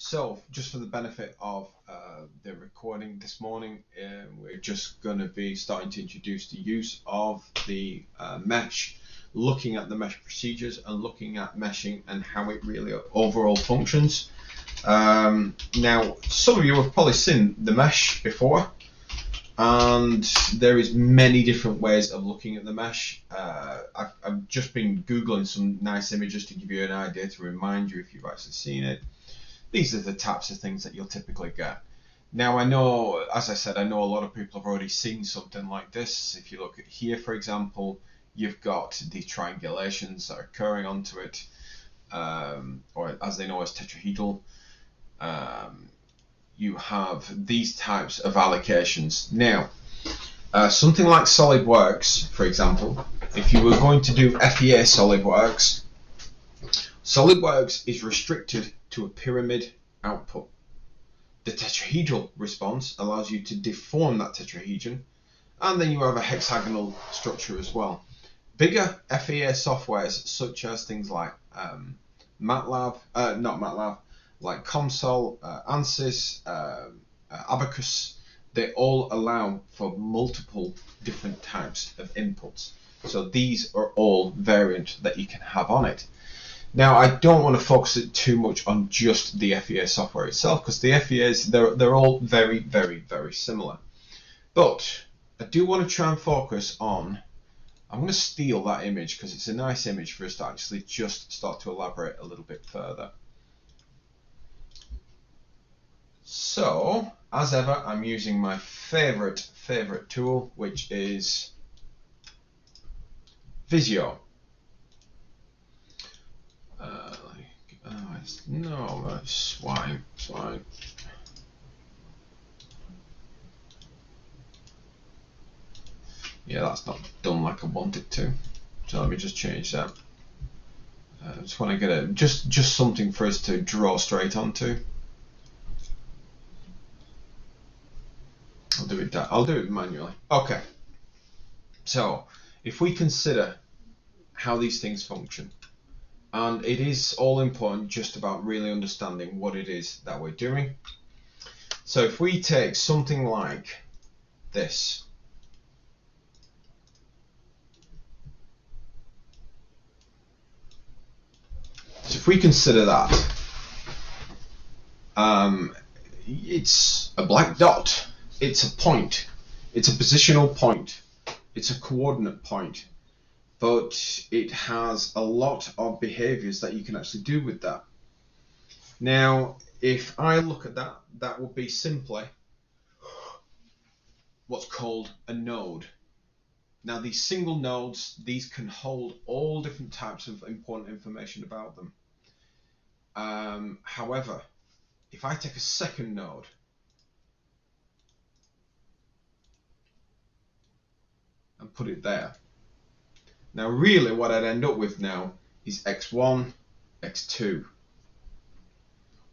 So, just for the benefit of the recording this morning, we're just going to be starting to introduce the use of the mesh, looking at the mesh procedures and looking at meshing and how it really overall functions. Now, some of you have probably seen the mesh before, and there is many different ways of looking at the mesh. I've just been Googling some nice images to give you an idea, to remind you if you've actually seen it. These are the types of things that you'll typically get. Now, I know, as I said, I know a lot of people have already seen something like this. If you look at here, for example, you've got the triangulations that are occurring onto it, or as they know as tetrahedral. You have these types of allocations. Now, something like SolidWorks, for example, if you were going to do FEA SolidWorks, SolidWorks is restricted to a pyramid output. The tetrahedral response allows you to deform that tetrahedron, and then you have a hexagonal structure as well. Bigger FEA softwares, such as things like like Comsol, ANSYS, Abacus, they all allow for multiple different types of inputs. So these are all variant that you can have on it. Now, I don't want to focus it too much on just the FEA software itself, because the FEAs, they're all very, very, very similar. But I do want to try and focus on, I'm going to steal that image because it's a nice image for us to actually just start to elaborate a little bit further. So, as ever, I'm using my favorite tool, which is Visio. No, swine. Yeah, that's not done like I want it to. So let me just change that. I just want to get just something for us to draw straight onto. I'll do it manually. Okay. So if we consider how these things function, and it is all important just about really understanding what it is that we're doing. So if we take something like this, so if we consider that, it's a black dot, it's a point, it's a positional point, it's a coordinate point, but it has a lot of behaviors that you can actually do with that. Now, if I look at that, that would be simply what's called a node. Now, these single nodes, these can hold all different types of important information about them. However, if I take a second node, and put it there, now really what I'd end up with now is x1, x2.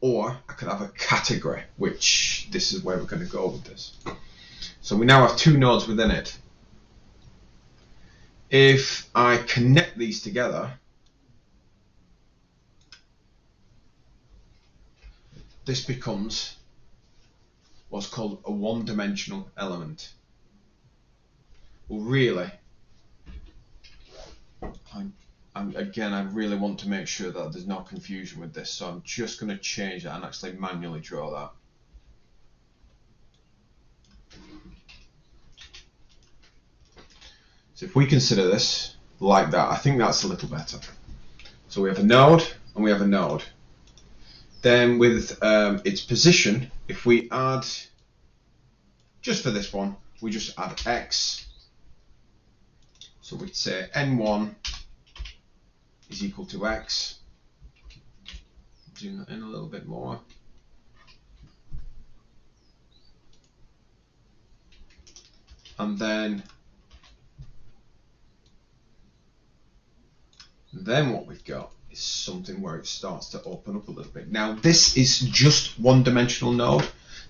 Or I could have a category, which this is where we're going to go with this. So we now have two nodes within it. If I connect these together, this becomes what's called a one-dimensional element. Well, really, again, I really want to make sure that there's no confusion with this, so I'm just going to change that and actually manually draw that. So if we consider this like that, I think that's a little better. So we have a node and we have a node. Then with its position, if we add, just for this one, we just add x. So we'd say n1 is equal to x. Zoom that in a little bit more. And then what we've got is something where it starts to open up a little bit. Now, this is just one-dimensional node.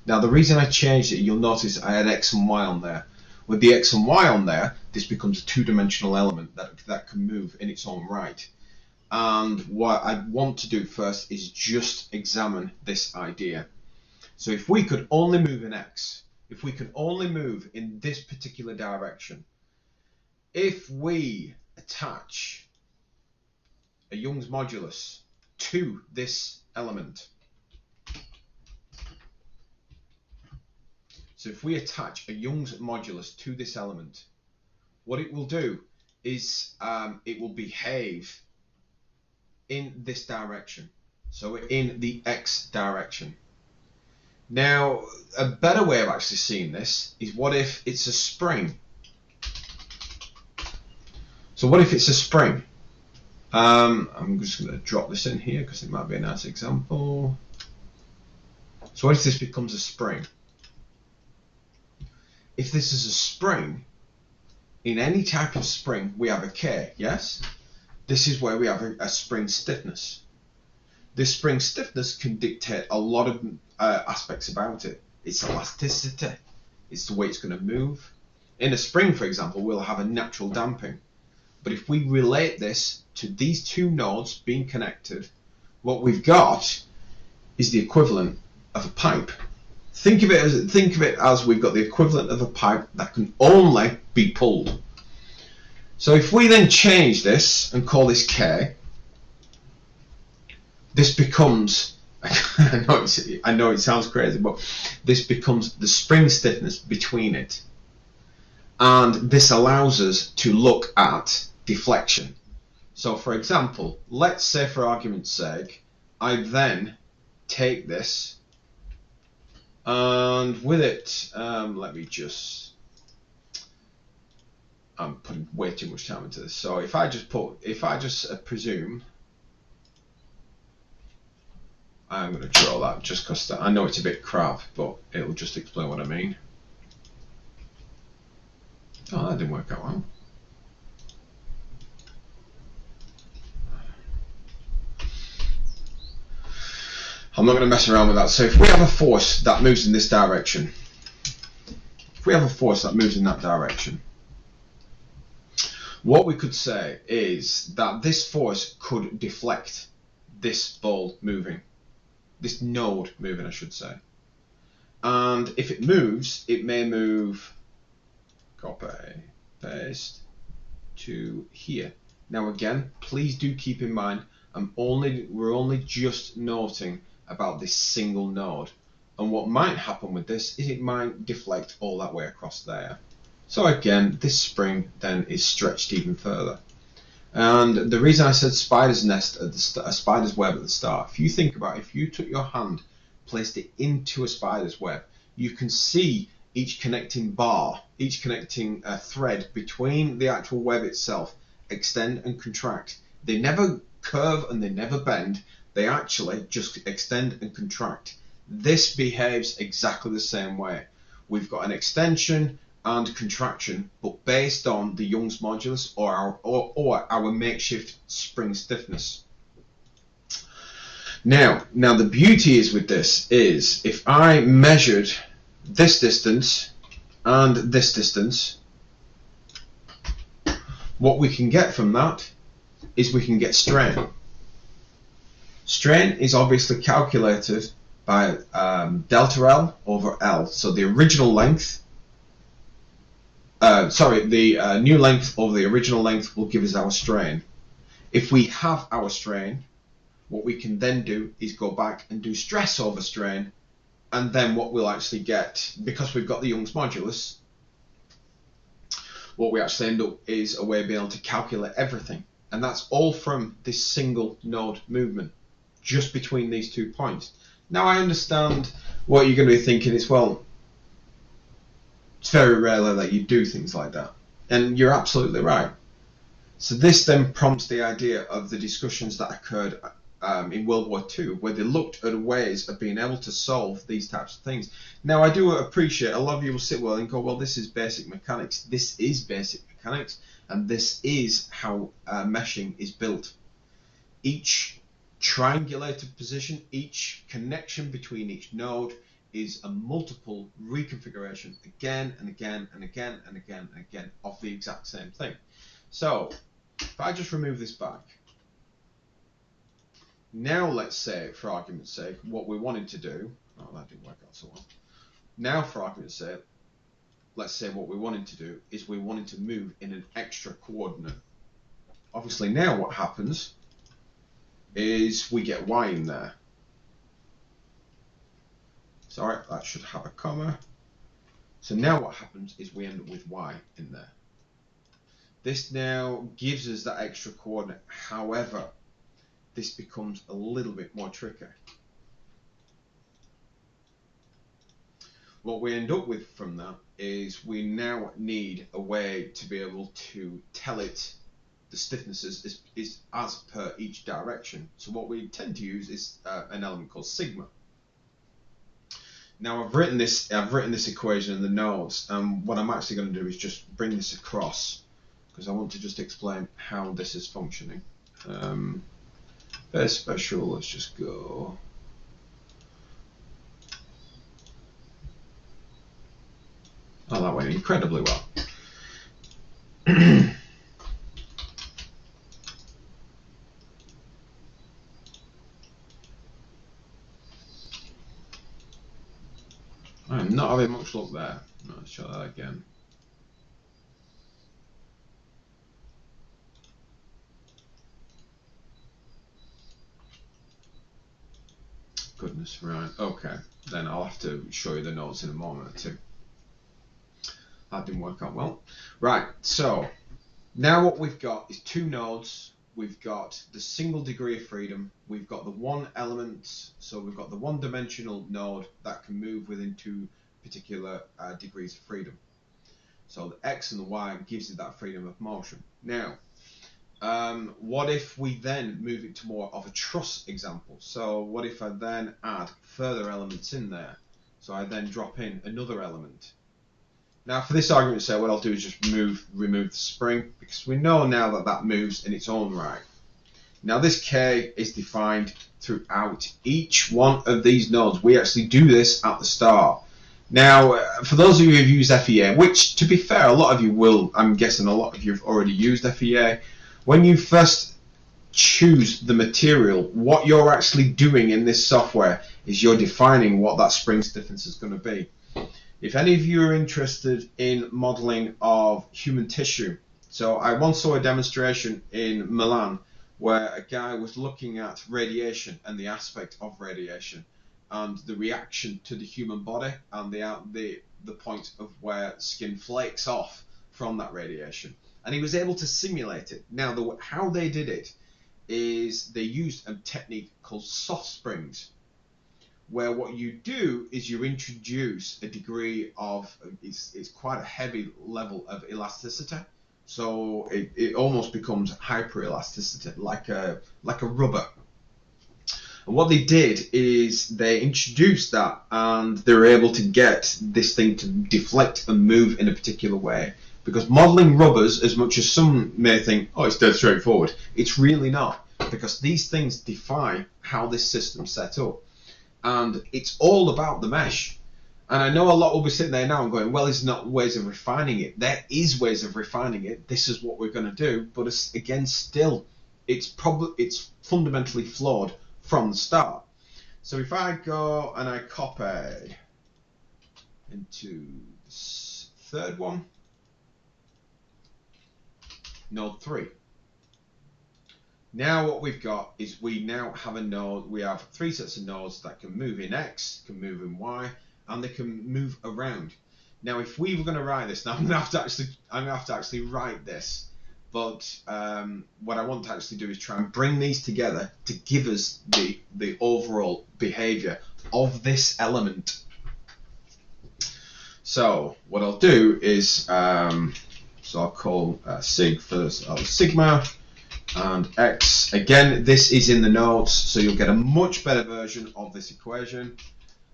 Now, the reason I changed it, you'll notice I had x and y on there. With the x and y on there, this becomes a two-dimensional element that can move in its own right. And what I want to do first is just examine this idea. So if we could only move in X, if we could only move in this particular direction, if we attach a Young's modulus to this element, so if we attach a Young's modulus to this element, what it will do is it will behave in this direction, so in the X direction. Now, a better way of actually seeing this is, what if it's a spring? So what if it's a spring? I'm just going to drop this in here because it might be a nice example. So what if this becomes a spring? If this is a spring, in any type of spring we have a K, yes? This is where we have a spring stiffness. This spring stiffness can dictate a lot of aspects about it. Its elasticity, it's the way it's going to move. In a spring, for example, we'll have a natural damping. But if we relate this to these two nodes being connected, what we've got is the equivalent of a pipe. Think of it as we've got the equivalent of a pipe that can only be pulled. So if we then change this and call this K, this becomes, I know it sounds crazy, but this becomes the spring stiffness between it. And this allows us to look at deflection. So for example, let's say for argument's sake, I then take this, and with it, let me just, I'm putting way too much time into this. So if I just presume, I'm going to draw that just because I know it's a bit crap, but it will just explain what I mean. Oh, that didn't work out well. I'm not going to mess around with that. So if we have a force that moves in this direction, if we have a force that moves in that direction, what we could say is that this force could deflect this ball moving, this node moving, I should say. And if it moves, it may move, copy, paste, to here. Now again, please do keep in mind, we're only just noting about this single node. And what might happen with this is it might deflect all that way across there. So again, this spring then is stretched even further. And the reason I said spider's nest at the spider's web at the start, if you think about it, if you took your hand, placed it into a spider's web, you can see each connecting bar, each connecting thread between the actual web itself extend and contract. They never curve and they never bend, they actually just extend and contract. This behaves exactly the same way. We've got an extension and contraction, but based on the Young's modulus or our makeshift spring stiffness. Now the beauty is with this is if I measured this distance and this distance, what we can get from that is we can get strain. Strain is obviously calculated by delta L over L. So the original length, the new length over the original length will give us our strain. If we have our strain, what we can then do is go back and do stress over strain, and then what we'll actually get, because we've got the Young's modulus, what we actually end up is a way of being able to calculate everything. And that's all from this single node movement, just between these 2 points. Now I understand what you're going to be thinking is, well, it's very rare that you do things like that. And you're absolutely right. So this then prompts the idea of the discussions that occurred in World War II, where they looked at ways of being able to solve these types of things. Now I do appreciate a lot of you will sit well and go, well, this is basic mechanics. This is basic mechanics, and this is how meshing is built. Each triangulated position, each connection between each node is a multiple reconfiguration again and again and again and again and again of the exact same thing. So if I just remove this back, Now let's say, for argument's sake, what we wanted to do, oh, that didn't work out so well. Now for argument's sake, let's say what we wanted to do is we wanted to move in an extra coordinate. Obviously now what happens is we get y in there. Sorry, that should have a comma. So now what happens is we end up with y in there. This now gives us that extra coordinate. However, this becomes a little bit more tricky. What we end up with from that is we now need a way to be able to tell it the stiffness is as per each direction. So what we tend to use is an element called sigma. Now I've written this equation in the notes, and what I'm actually going to do is just bring this across because I want to just explain how this is functioning. Very special. Let's just go. Oh, that went incredibly well. I'm not having much luck there. Let's try that again. Goodness, right. Okay, then I'll have to show you the notes in a moment or two. That didn't work out well. Right, so now what we've got is two nodes. We've got the single degree of freedom. We've got the one element, so we've got the one-dimensional node that can move within two particular degrees of freedom. So the x and the y gives it that freedom of motion. Now, what if we then move it to more of a truss example? So what if I then add further elements in there? So I then drop in another element. Now for this argument, say what I'll do is just remove the spring, because we know now that that moves in its own right. Now this K is defined throughout each one of these nodes. We actually do this at the start. Now for those of you who've used FEA, which to be fair a lot of you will, I'm guessing a lot of you have already used FEA, when you first choose the material, what you're actually doing in this software is you're defining what that spring stiffness is going to be. If any of you are interested in modeling of human tissue, so I once saw a demonstration in Milan where a guy was looking at radiation and the aspect of radiation and the reaction to the human body and the point of where skin flakes off from that radiation. And he was able to simulate it. Now, how they did it is they used a technique called soft springs, where what you do is you introduce a degree of, it's quite a heavy level of elasticity, so it almost becomes hyperelasticity, like a rubber. And what they did is they introduced that, and they were able to get this thing to deflect and move in a particular way. Because modeling rubbers, as much as some may think, oh, it's dead straightforward, it's really not, because these things define how this system's set up. And it's all about the mesh. And I know a lot will be sitting there now and going, well, there's not ways of refining it. There is ways of refining it. This is what we're going to do. But it's, again, still, it's fundamentally flawed from the start. So if I go and I copy into this third one, node 3. Now what we've got is we now have a node, we have 3 sets of nodes that can move in X, can move in Y, and they can move around. Now if we were going to write this, now I'm going to have to actually write this, but what I want to actually do is try and bring these together to give us the overall behavior of this element. So what I'll do is, so I'll call sig first, sigma, and x. Again, this is in the notes, so you'll get a much better version of this equation.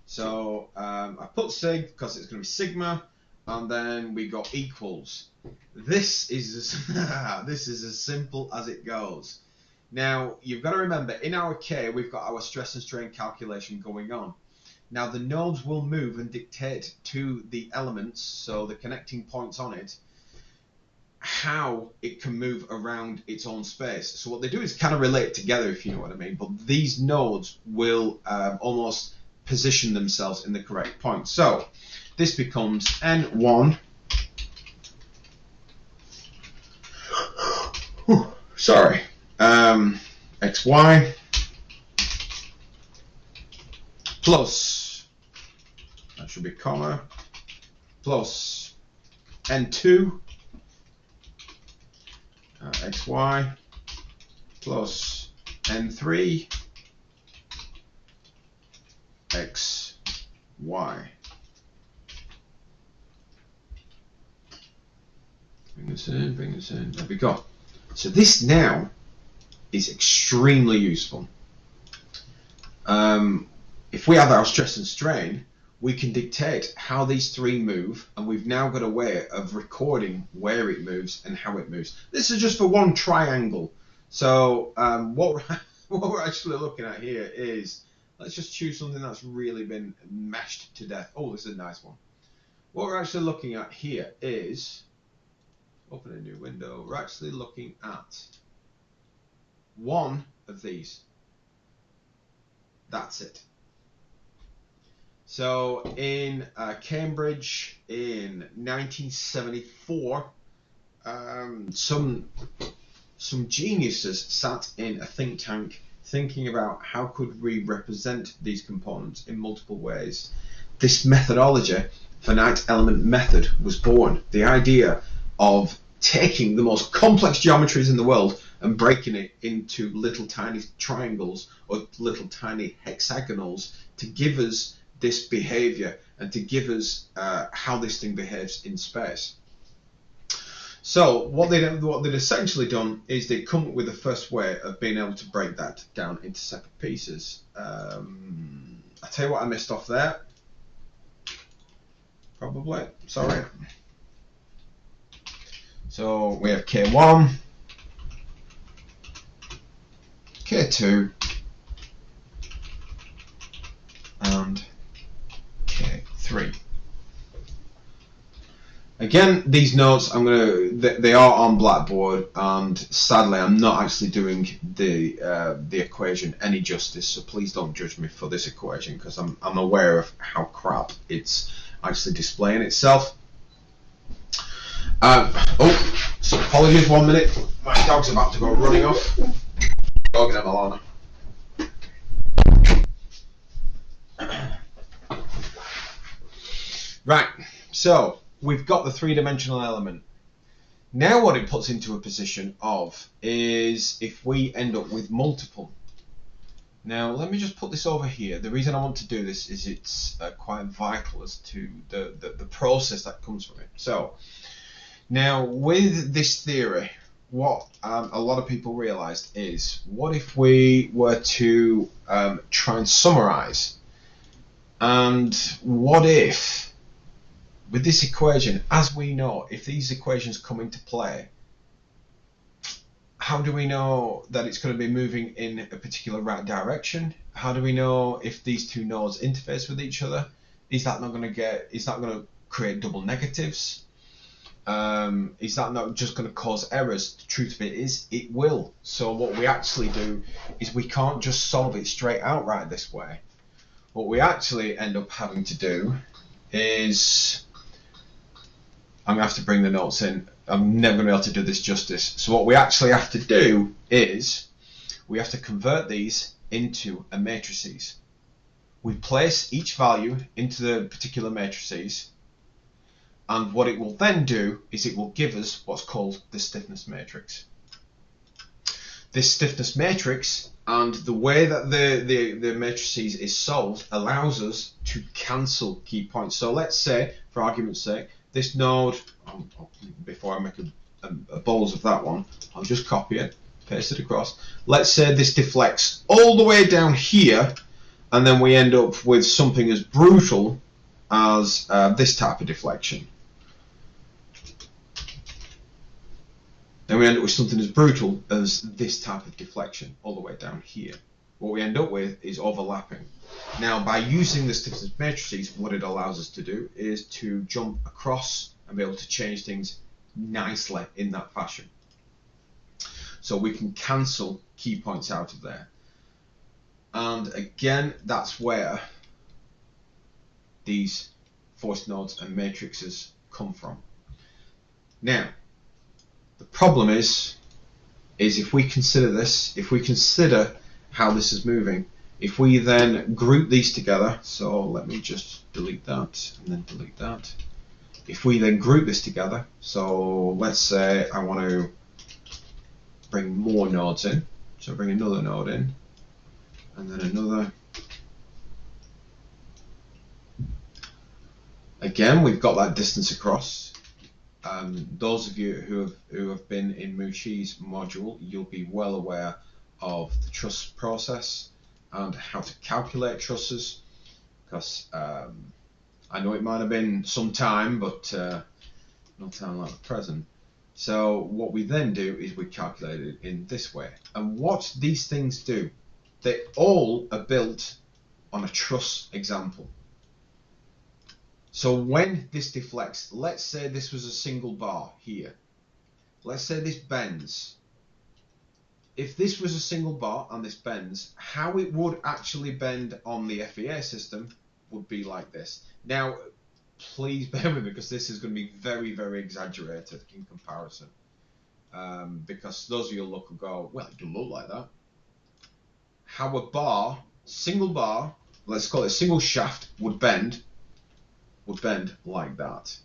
So I put sig because it's going to be sigma, and then we got equals. This is this is as simple as it goes. Now you've got to remember, in our K, we've got our stress and strain calculation going on. Now the nodes will move and dictate to the elements, so the connecting points on it, how it can move around its own space. So what they do is kind of relate together, if you know what I mean. But these nodes will almost position themselves in the correct point. So this becomes N1. Sorry. XY plus, that should be comma, plus N2 XY plus N3 XY. Bring this in, there we go. So this now is extremely useful. If we have our stress and strain, we can dictate how these three move, and we've now got a way of recording where it moves and how it moves. This is just for one triangle. So what we're actually looking at here is, let's just choose something that's really been mashed to death. Oh, this is a nice one. What we're actually looking at here is, open a new window, we're actually looking at one of these. That's it. So in Cambridge in 1974, some geniuses sat in a think tank thinking about how could we represent these components in multiple ways. This methodology, finite element method, was born. The idea of taking the most complex geometries in the world and breaking it into little tiny triangles or little tiny hexagonals to give us this behavior and to give us how this thing behaves in space. So what they'd essentially done is they'd come up with the first way of being able to break that down into separate pieces. I'll tell you what I missed off there. Probably, sorry. So we have K1, K2, and K3. Again, these notes they are on Blackboard, and sadly I'm not actually doing the equation any justice, so please don't judge me for this equation, because I'm aware of how crap it's actually displaying itself. Oh, so apologies, 1 minute. My dog's about to go running off. Go get him, Alana. Right, so we've got the three-dimensional element. Now what it puts into a position of is if we end up with multiple. Now let me just put this over here. The reason I want to do this is it's quite vital as to the process that comes from it. So now with this theory, what a lot of people realized is, what if we were to try and summarize, and what if with this equation, as we know, if these equations come into play, how do we know that it's going to be moving in a particular right direction? How do we know if these two nodes interface with each other? Is that not going to create double negatives? Is that not just going to cause errors? The truth of it is, it will. So what we actually do is we can't just solve it straight outright this way. What we actually end up having to do is, I'm going to have to bring the notes in. I'm never going to be able to do this justice. So what we actually have to do is we have to convert these into a matrices. We place each value into the particular matrices, and what it will then do is it will give us what's called the stiffness matrix. This stiffness matrix and the way that the matrices is solved allows us to cancel key points. So let's say, for argument's sake, this node, before I make a balls of that one, I'll just copy it, paste it across. Let's say this deflects all the way down here, and then we end up with something as brutal as this type of deflection. Then we end up with something as brutal as this type of deflection all the way down here. What we end up with is overlapping. Now, by using the stiffness matrices, what it allows us to do is to jump across and be able to change things nicely in that fashion. So we can cancel key points out of there. And again, that's where these force nodes and matrices come from. Now, the problem is if we consider this, if we consider how this is moving, if we then group these together, so let me just delete that and then delete that. If we then group this together, so let's say I want to bring more nodes in, so bring another node in, and then another. Again, we've got that distance across. Those of you who have been in Mushi's module, you'll be well aware of the truss process and how to calculate trusses, because I know it might have been some time, but no time like the present. So what we then do is we calculate it in this way. And what these things do, they all are built on a truss example. So when this deflects, let's say this was a single bar here. Let's say this bends. If this was a single bar and this bends, how it would actually bend on the FEA system would be like this. Now, please bear with me, because this is going to be very, very exaggerated in comparison. Because those of you who look and go, well, it doesn't look like that. How a bar, single bar, let's call it a single shaft, would bend like that,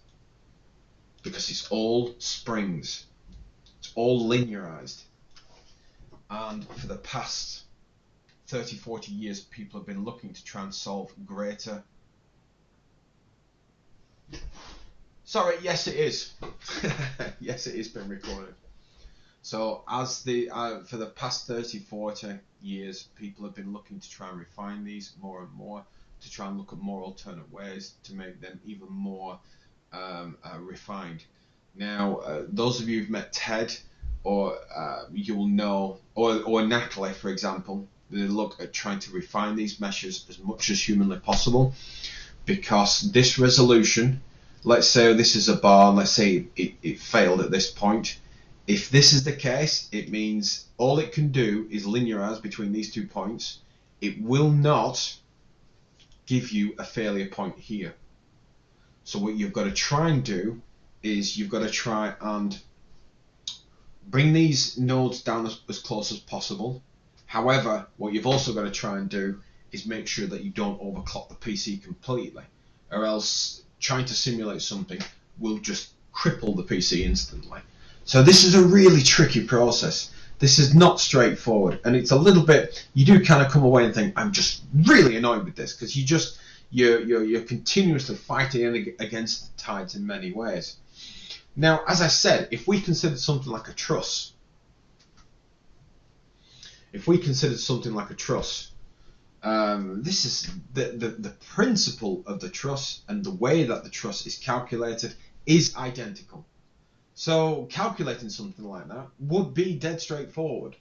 because it's all springs, it's all linearized. And for the past 30-40 years, people have been looking to try and solve greater. Sorry, yes it is. Yes, it is been recorded. So as for the past 30-40 years, people have been looking to try and refine these more and more, to try and look at more alternate ways to make them even more refined. Now, those of you who've met Ted, or you'll know, or Natalie, for example, they look at trying to refine these meshes as much as humanly possible, because this resolution, let's say this is a bar, and let's say it failed at this point. If this is the case, it means all it can do is linearize between these 2 points. It will not give you a failure point here. So what you've got to try and do is you've got to try and bring these nodes down as close as possible. However, what you've also got to try and do is make sure that you don't overclock the PC completely, or else trying to simulate something will just cripple the PC instantly. So this is a really tricky process. This is not straightforward, and it's a little bit, you do kind of come away and think, I'm just really annoyed with this, because you're continuously fighting against the tides in many ways. Now, as I said, if we considered something like a truss, this is the principle of the truss, and the way that the truss is calculated is identical. So calculating something like that would be dead straightforward,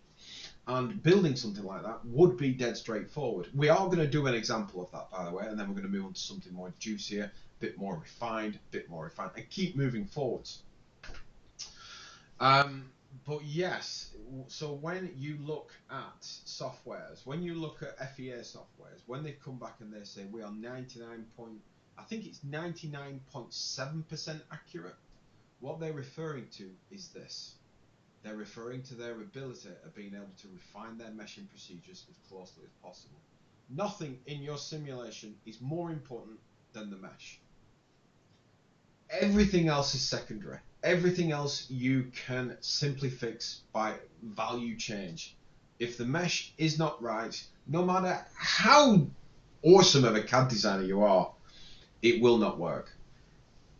and building something like that would be dead straightforward. We are going to do an example of that, by the way, and then we're going to move on to something more juicier, a bit more refined, and keep moving forwards. But yes, so when you look at softwares, when you look at FEA softwares, when they come back and they say we are 99.7% accurate, what they're referring to is this. They're referring to their ability of being able to refine their meshing procedures as closely as possible. Nothing in your simulation is more important than the mesh. Everything else is secondary. Everything else you can simply fix by value change. If the mesh is not right, no matter how awesome of a CAD designer you are, it will not work.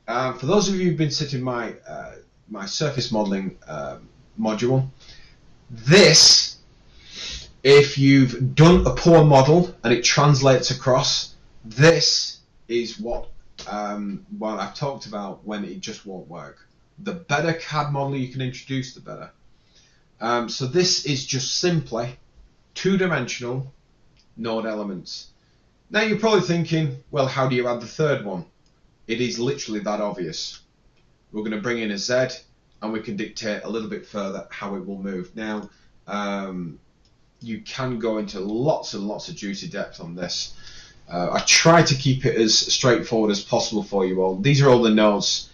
For those of you who've been sitting my surface modeling module, this, if you've done a poor model and it translates across, this is what I've talked about when it just won't work. The better CAD model you can introduce, the better. So this is just simply two-dimensional node elements. Now you're probably thinking, well, how do you add the third one? It is literally that obvious. We're going to bring in a Z, and we can dictate a little bit further how it will move. Now, you can go into lots and lots of juicy depth on this. I try to keep it as straightforward as possible for you all. These are all the nodes.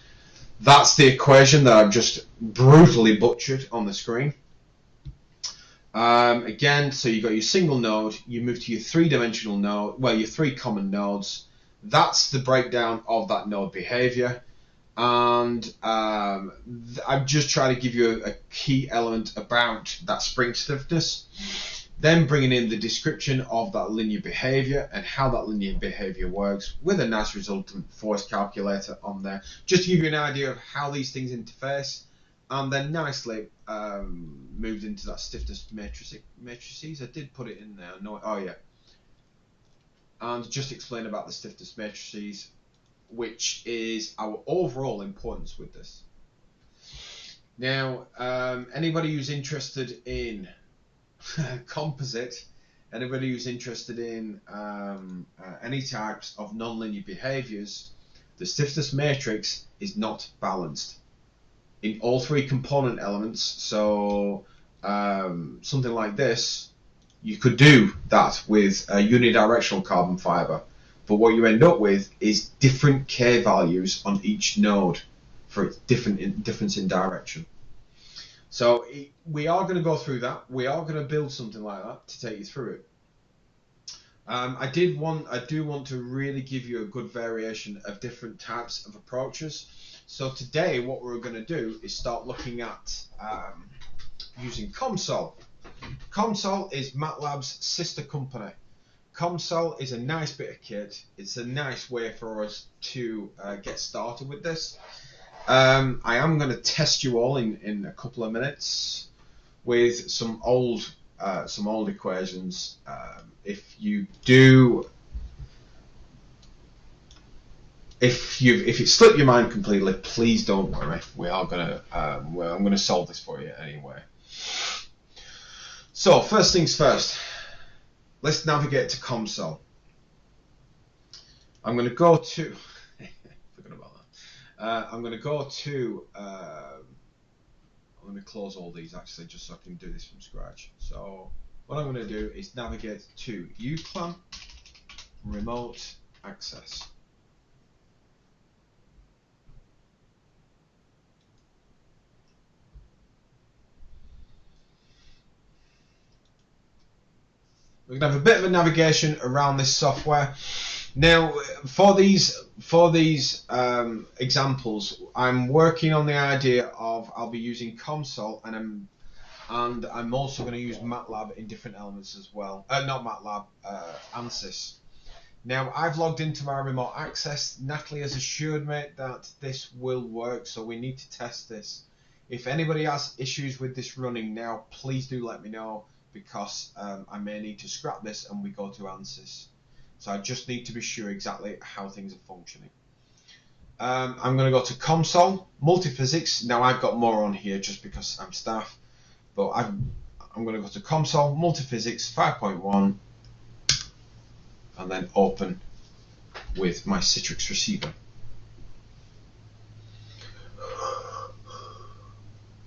That's the equation that I've just brutally butchered on the screen. Again, so you've got your single node, you move to your three-dimensional node, well, your three common nodes. That's the breakdown of that node behavior. And I'm just trying to give you a key element about that spring stiffness. Then bringing in the description of that linear behavior and how that linear behavior works with a nice resultant force calculator on there, just to give you an idea of how these things interface, and then nicely moved into that stiffness matrices. I did put it in there. No, oh yeah. And just explain about the stiffness matrices, which is our overall importance with this. Now, anybody who's interested in composite, anybody who's interested in any types of nonlinear behaviors, the stiffness matrix is not balanced in all three component elements. So something like this, you could do that with a unidirectional carbon fiber, but what you end up with is different K values on each node for its difference in direction. So we are going to go through that. We are going to build something like that to take you through it. I do want to really give you a good variation of different types of approaches. So today what we're going to do is start looking at using Comsol. Comsol is MATLAB's sister company. Comsol is a nice bit of kit. It's a nice way for us to get started with this. I am going to test you all in a couple of minutes with some old equations. If it slipped your mind completely, please don't worry. We are gonna I'm gonna solve this for you anyway. So first things first, let's navigate to Comsol. I'm going to go to forgot about that. I'm going to go to I'm going to close all these actually just so I can do this from scratch. So what I'm going to do is navigate to UCLAN remote access. We're going to have a bit of a navigation around this software. Now, for these examples, I'm working on the idea of I'll be using Comsol, and I'm also going to use MATLAB in different elements as well. Not MATLAB, ANSYS. Now, I've logged into my remote access. Natalie has assured me that this will work, so we need to test this. If anybody has issues with this running now, please do let me know, because I may need to scrap this and we go to ANSYS. So I just need to be sure exactly how things are functioning. I'm going to go to Comsol, multiphysics. Now I've got more on here just because I'm staff, but I'm going to go to Comsol, multiphysics 5.1, and then open with my Citrix receiver.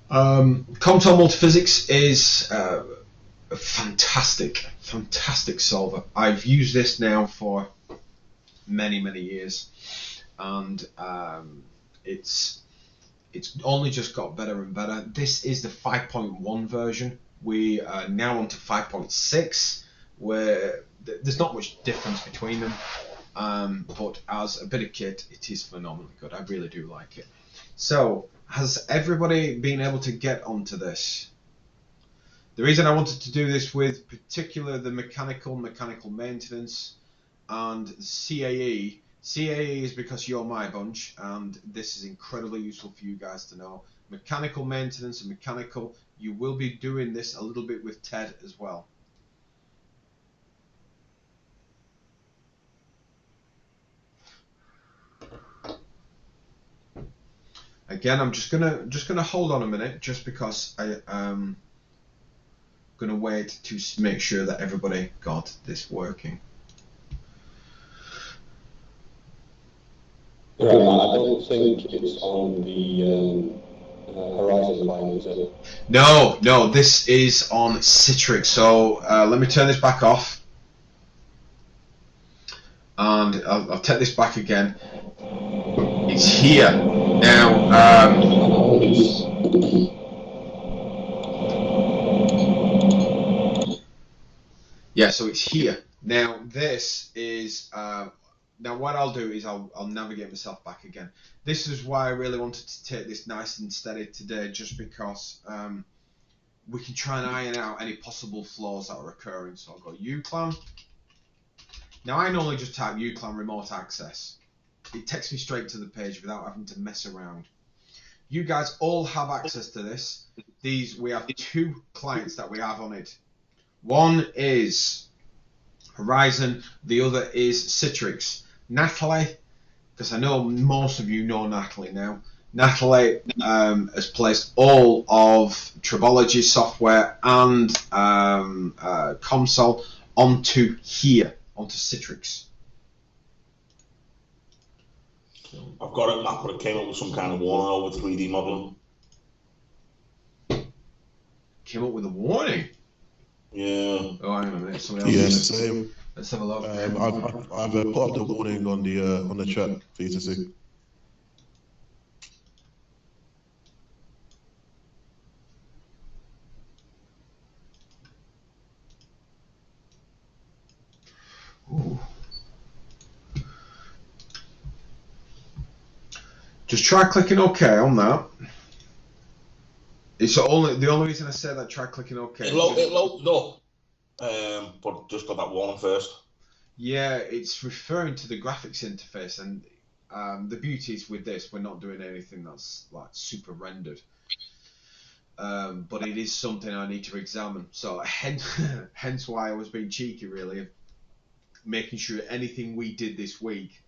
Comsol multiphysics is a fantastic solver. I've used this now for many years, and it's only just got better and better. This is the 5.1 version. We are now on to 5.6, where there's not much difference between them, but as a bit of kit, it is phenomenally good. I really do like it. So, has everybody been able to get onto this? The reason I wanted to do this with particular the mechanical maintenance and CAE. CAE is because you're my bunch, and this is incredibly useful for you guys to know. Mechanical maintenance and mechanical, you will be doing this a little bit with TED as well. Again, I'm just gonna hold on a minute, just because I'm gonna wait to make sure that everybody got this working. Right, I don't think it's on the Horizon line, is it? No, this is on Citrix. So let me turn this back off. And I'll take this back again. It's here. Now, yeah, so it's here. Now, this is, now what I'll do is I'll navigate myself back again. This is why I really wanted to take this nice and steady today, just because we can try and iron out any possible flaws that are occurring. So I'll go uclan. Now, I normally just type uclan remote access. It takes me straight to the page without having to mess around. You guys all have access to this. We have 2 clients that we have on it. One is Horizon, the other is Citrix. Natalie, because I know most of you know Natalie now. Natalie has placed all of Tribology software and Comsol onto here, onto Citrix. I've got it mapped, but it came up with some kind of warning over 3D modeling. Came up with a warning? Yeah. Oh, hang on a minute. Somebody Yeah, else. same. Let's have a look. I've put up the warning on the chat for you to see. Ooh. Just try clicking OK on that. It's the only reason I say that. Try clicking OK. It loaded up, but just got that warning first. Yeah, it's referring to the graphics interface, and the beauty is with this, we're not doing anything that's like super rendered. But it is something I need to examine. So hence why I was being cheeky, really, of making sure anything we did this week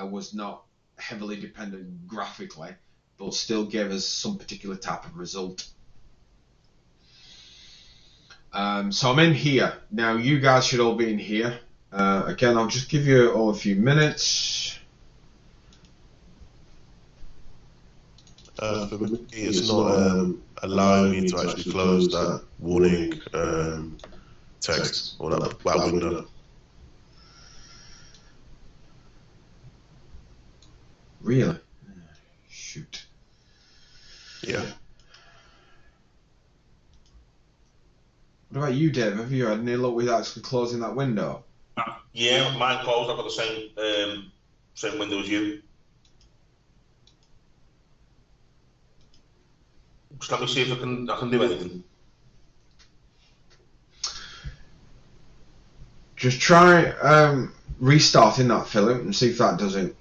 was not heavily dependent graphically, but still gave us some particular type of result. So I'm in here. Now you guys should all be in here. Again, I'll just give you all a few minutes. For me, it's not allowing me to actually close that warning text or that window. Really? Shoot. Yeah. What about you, Dave? Have you had any luck with actually closing that window? Yeah, mine closed. I've got the same window as you. Just let me see if I can do anything. Just try restarting that, Philip, and see if that does it.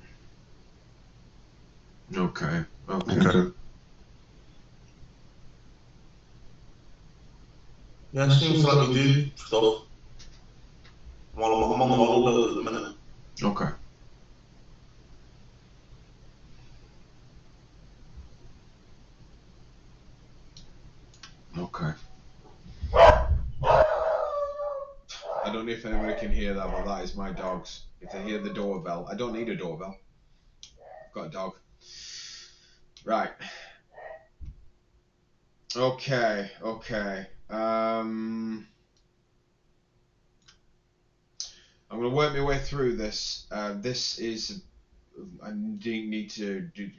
Okay. Yeah, it seems to let me do stuff. I'm on the model build at the minute. Okay. Okay. I don't know if anybody can hear that, but that is my dogs. If they hear the doorbell, I don't need a doorbell. I've got a dog. Right. Okay. I'm going to work my way through this. This is, I need to do,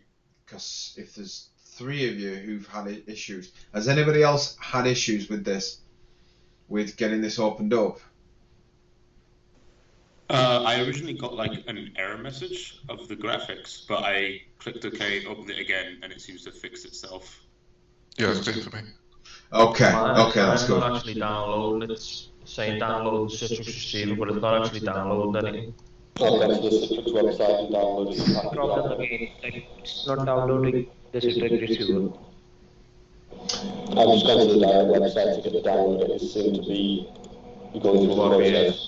because if there's 3 of you who've had issues, has anybody else had issues with this, with getting this opened up? I originally got like an error message of the graphics, but I clicked OK, opened it again, and it seems to fix itself. Yeah, it's good for me. Okay, that's good. It's not actually downloading. It's saying download the Citrix receiver, but it's not actually downloading anything. Log on to the Citrix website and download it. Problem again, it's not downloading the Citrix receiver. I've just gone to the direct website to get the download. It seemed to be going through the process.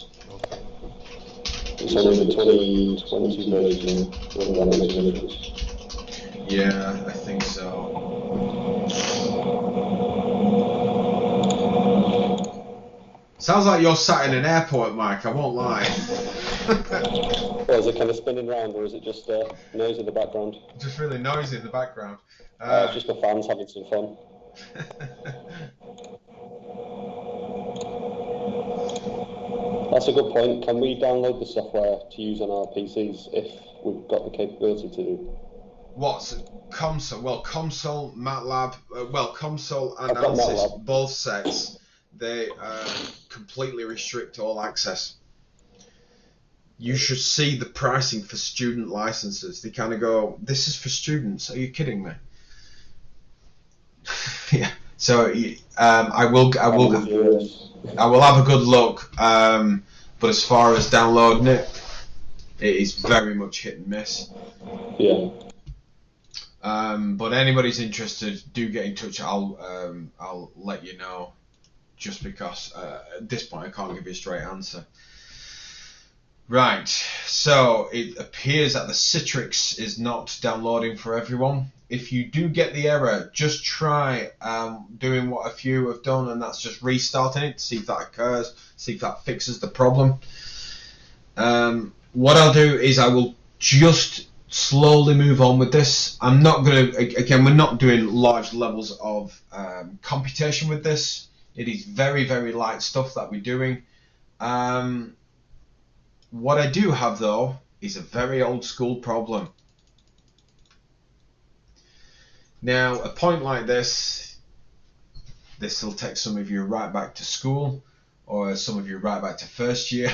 It's only the 2020 version when that makes a difference. Yeah, I think so. Sounds like you're sat in an airport, Mike. I won't lie. Or is it kind of spinning round, or is it just noise in the background? Just really noisy in the background. It's just the fans having some fun. That's a good point. Can we download the software to use on our PCs if we've got the capability to do? What's Comsol? Well, Comsol, MATLAB, Comsol and I've got ANSYS, MATLAB. both sets, they completely restrict all access. You should see the pricing for student licenses. They kind of go, "This is for students. Are you kidding me?" Yeah. So I will have a good look. But as far as downloading it, it is very much hit and miss. Yeah. But anybody's interested, do get in touch. I'll let you know. Just because at this point I can't give you a straight answer. Right, so it appears that the Citrix is not downloading for everyone. If you do get the error, just try doing what a few have done, and that's just restarting it to see if that occurs, see if that fixes the problem. What I'll do is I will just slowly move on with this. I'm not going to, again, we're not doing large levels of computation with this. It is very, very light stuff that we're doing. What I do have, though, is a very old school problem. Now, a point like this will take some of you right back to school, or some of you right back to first year.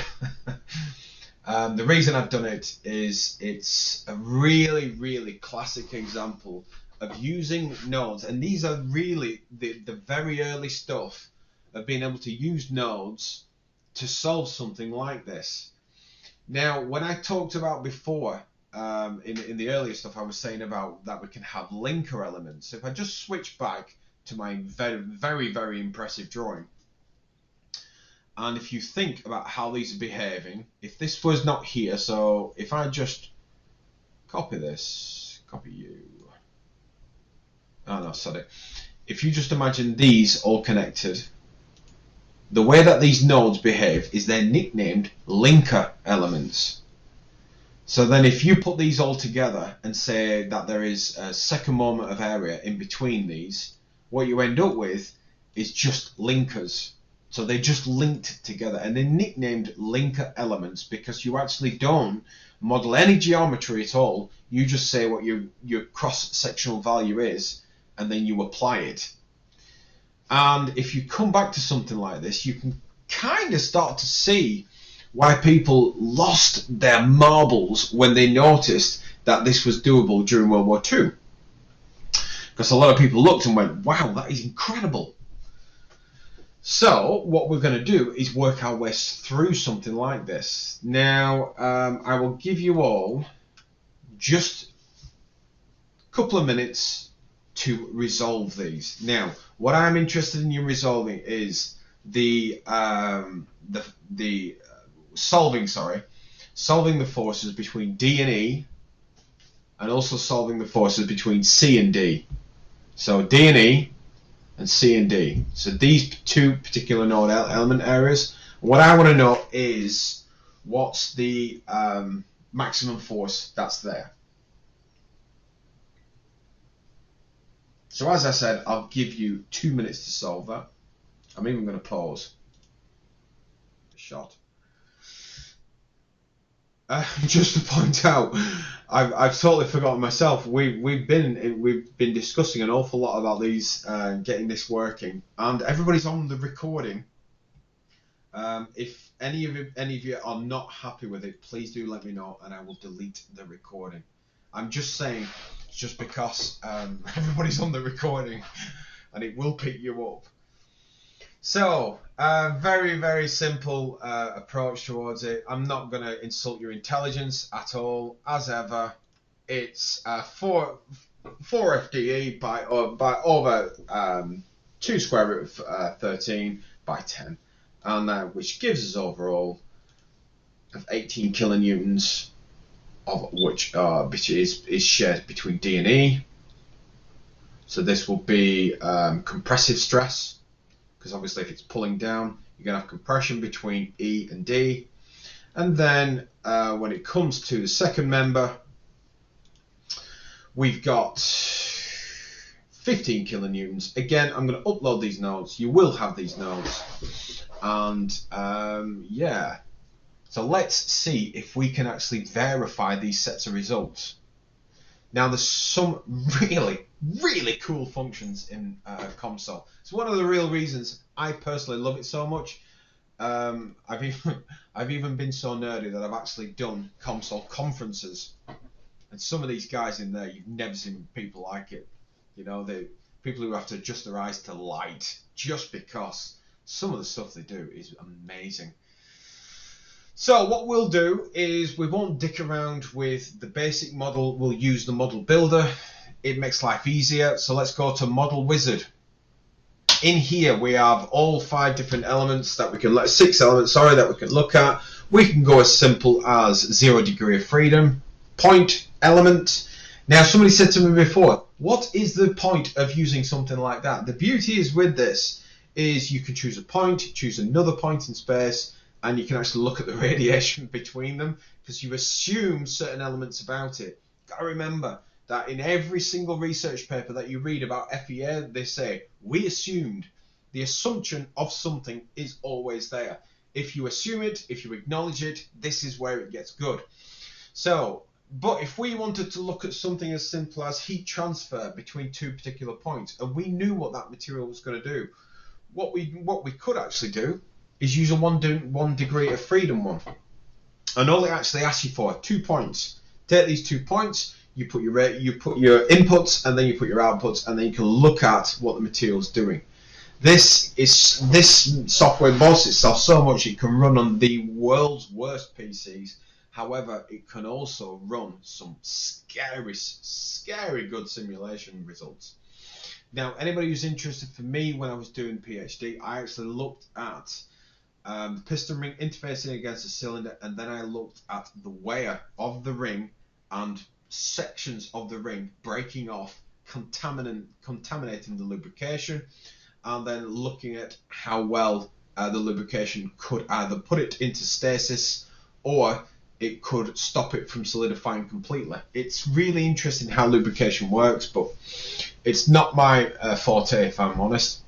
The reason I've done it is it's a really, really classic example of using nodes, and these are really the very early stuff of being able to use nodes to solve something like this. Now, when I talked about before, in the earlier stuff, I was saying about that we can have linker elements. So if I just switch back to my very, very, very impressive drawing, and if you think about how these are behaving, if this was not here, so if I just copy this, copy you, oh no, sorry, if you just imagine these all connected, the way that these nodes behave is they're nicknamed linker elements. So then if you put these all together and say that there is a second moment of area in between these, what you end up with is just linkers. So they're just linked together, and they're nicknamed linker elements because you actually don't model any geometry at all. You just say what your cross-sectional value is, and then you apply it. And if you come back to something like this, you can kind of start to see why people lost their marbles when they noticed that this was doable during World War II. Because a lot of people looked and went, wow, that is incredible. So what we're going to do is work our way through something like this. Now, I will give you all just a couple of minutes to resolve these. Now, what I'm interested in you resolving is solving the forces between D and E, and also solving the forces between C and D. So D and E and C and D. So these two particular node element areas. What I want to know is what's the maximum force that's there. So as I said, I'll give you 2 minutes to solve that. I'm even going to pause. Shot. Just to point out, I've totally forgotten myself. We've been discussing an awful lot about these, getting this working, and everybody's on the recording. If any of you are not happy with it, please do let me know, and I will delete the recording. I'm just saying, just because everybody's on the recording, and it will pick you up. So, very, very simple approach towards it. I'm not going to insult your intelligence at all. As ever, it's 4 FDE by over 2 square root of 13 by 10, and which gives us overall of 18 kilonewtons, of which is shared between D and E. So this will be compressive stress, because obviously if it's pulling down, You're going to have compression between E and D. And then when it comes to the second member, we've got 15 kilonewtons. Again, I'm going to upload these notes. You will have these notes. And yeah, so let's see if we can actually verify these sets of results. Now, there's some really, really cool functions in Comsol. It's one of the real reasons I personally love it so much. I've even been so nerdy that I've actually done Comsol conferences, and some of these guys in there, you've never seen people like it. You know, the people who have to adjust their eyes to light just because some of the stuff they do is amazing. So what we'll do is we won't dick around with the basic model. We'll use the model builder. It makes life easier. So let's go to Model Wizard. In here we have all 5 different elements that we can, 6 elements, sorry, that we can look at. We can go as simple as 0 degree of freedom, point element. Now, somebody said to me before, what is the point of using something like that? The beauty is with this is you can choose a point, choose another point in space, and you can actually look at the radiation between them because you assume certain elements about it. Got to remember that in every single research paper that you read about FEA, they say, we assumed. The assumption of something is always there. If you assume it, if you acknowledge it, this is where it gets good. So, but if we wanted to look at something as simple as heat transfer between 2 particular points, and we knew what that material was going to do, what we could actually do is use a 1 degree of freedom one. And all it actually asks you for 2 points. Take these 2 points, you put your inputs, and then you put your outputs, and then you can look at what the material's doing. This software boasts itself so much it can run on the world's worst PCs. However, it can also run some scary good simulation results. Now, anybody who's interested, for me, when I was doing PhD, I actually looked at the piston ring interfacing against the cylinder, and then I looked at the wear of the ring and sections of the ring breaking off, contaminating the lubrication, and then looking at how well the lubrication could either put it into stasis or it could stop it from solidifying completely. It's really interesting how lubrication works, but it's not my forte, if I'm honest.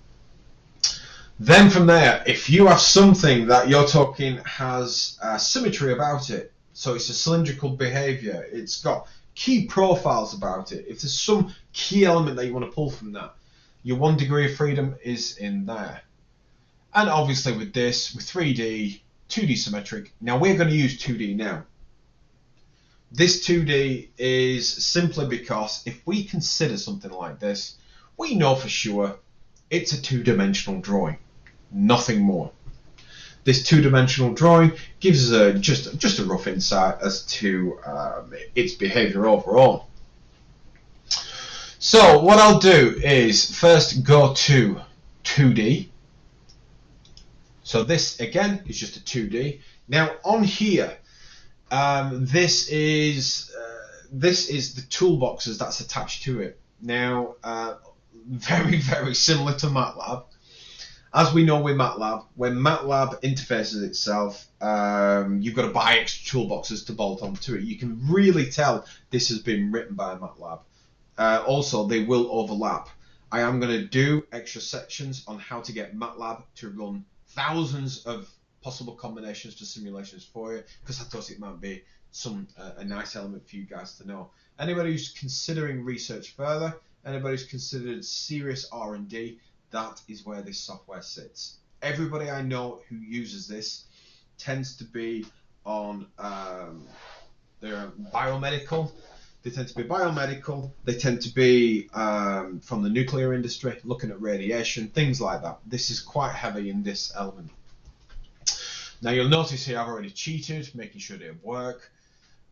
Then from there, if you have something that you're talking has symmetry about it, so it's a cylindrical behavior, it's got key profiles about it, if there's some key element that you want to pull from that, your 1 degree of freedom is in there. And obviously with this, with 3D, 2D symmetric, now we're going to use 2D now. This 2D is simply because if we consider something like this, we know for sure it's a 2-dimensional drawing, nothing more. This 2-dimensional drawing gives us just a rough insight as to its behavior overall. So what I'll do is first go to 2D. So this again is just a 2D. Now on here, this is the toolboxes that's attached to it. Now, very similar to MATLAB. As we know with MATLAB, when MATLAB interfaces itself, you've got to buy extra toolboxes to bolt onto it. You can really tell this has been written by MATLAB. Also, they will overlap. I am going to do extra sections on how to get MATLAB to run thousands of possible combinations to simulations for you, because I thought it might be a nice element for you guys to know. Anybody who's considering research further, anybody who's considered serious R&D, that is where this software sits. Everybody I know who uses this tends to be on they're biomedical. They tend to be biomedical. They tend to be from the nuclear industry, looking at radiation, things like that. This is quite heavy in this element. Now you'll notice here I've already cheated, making sure they work.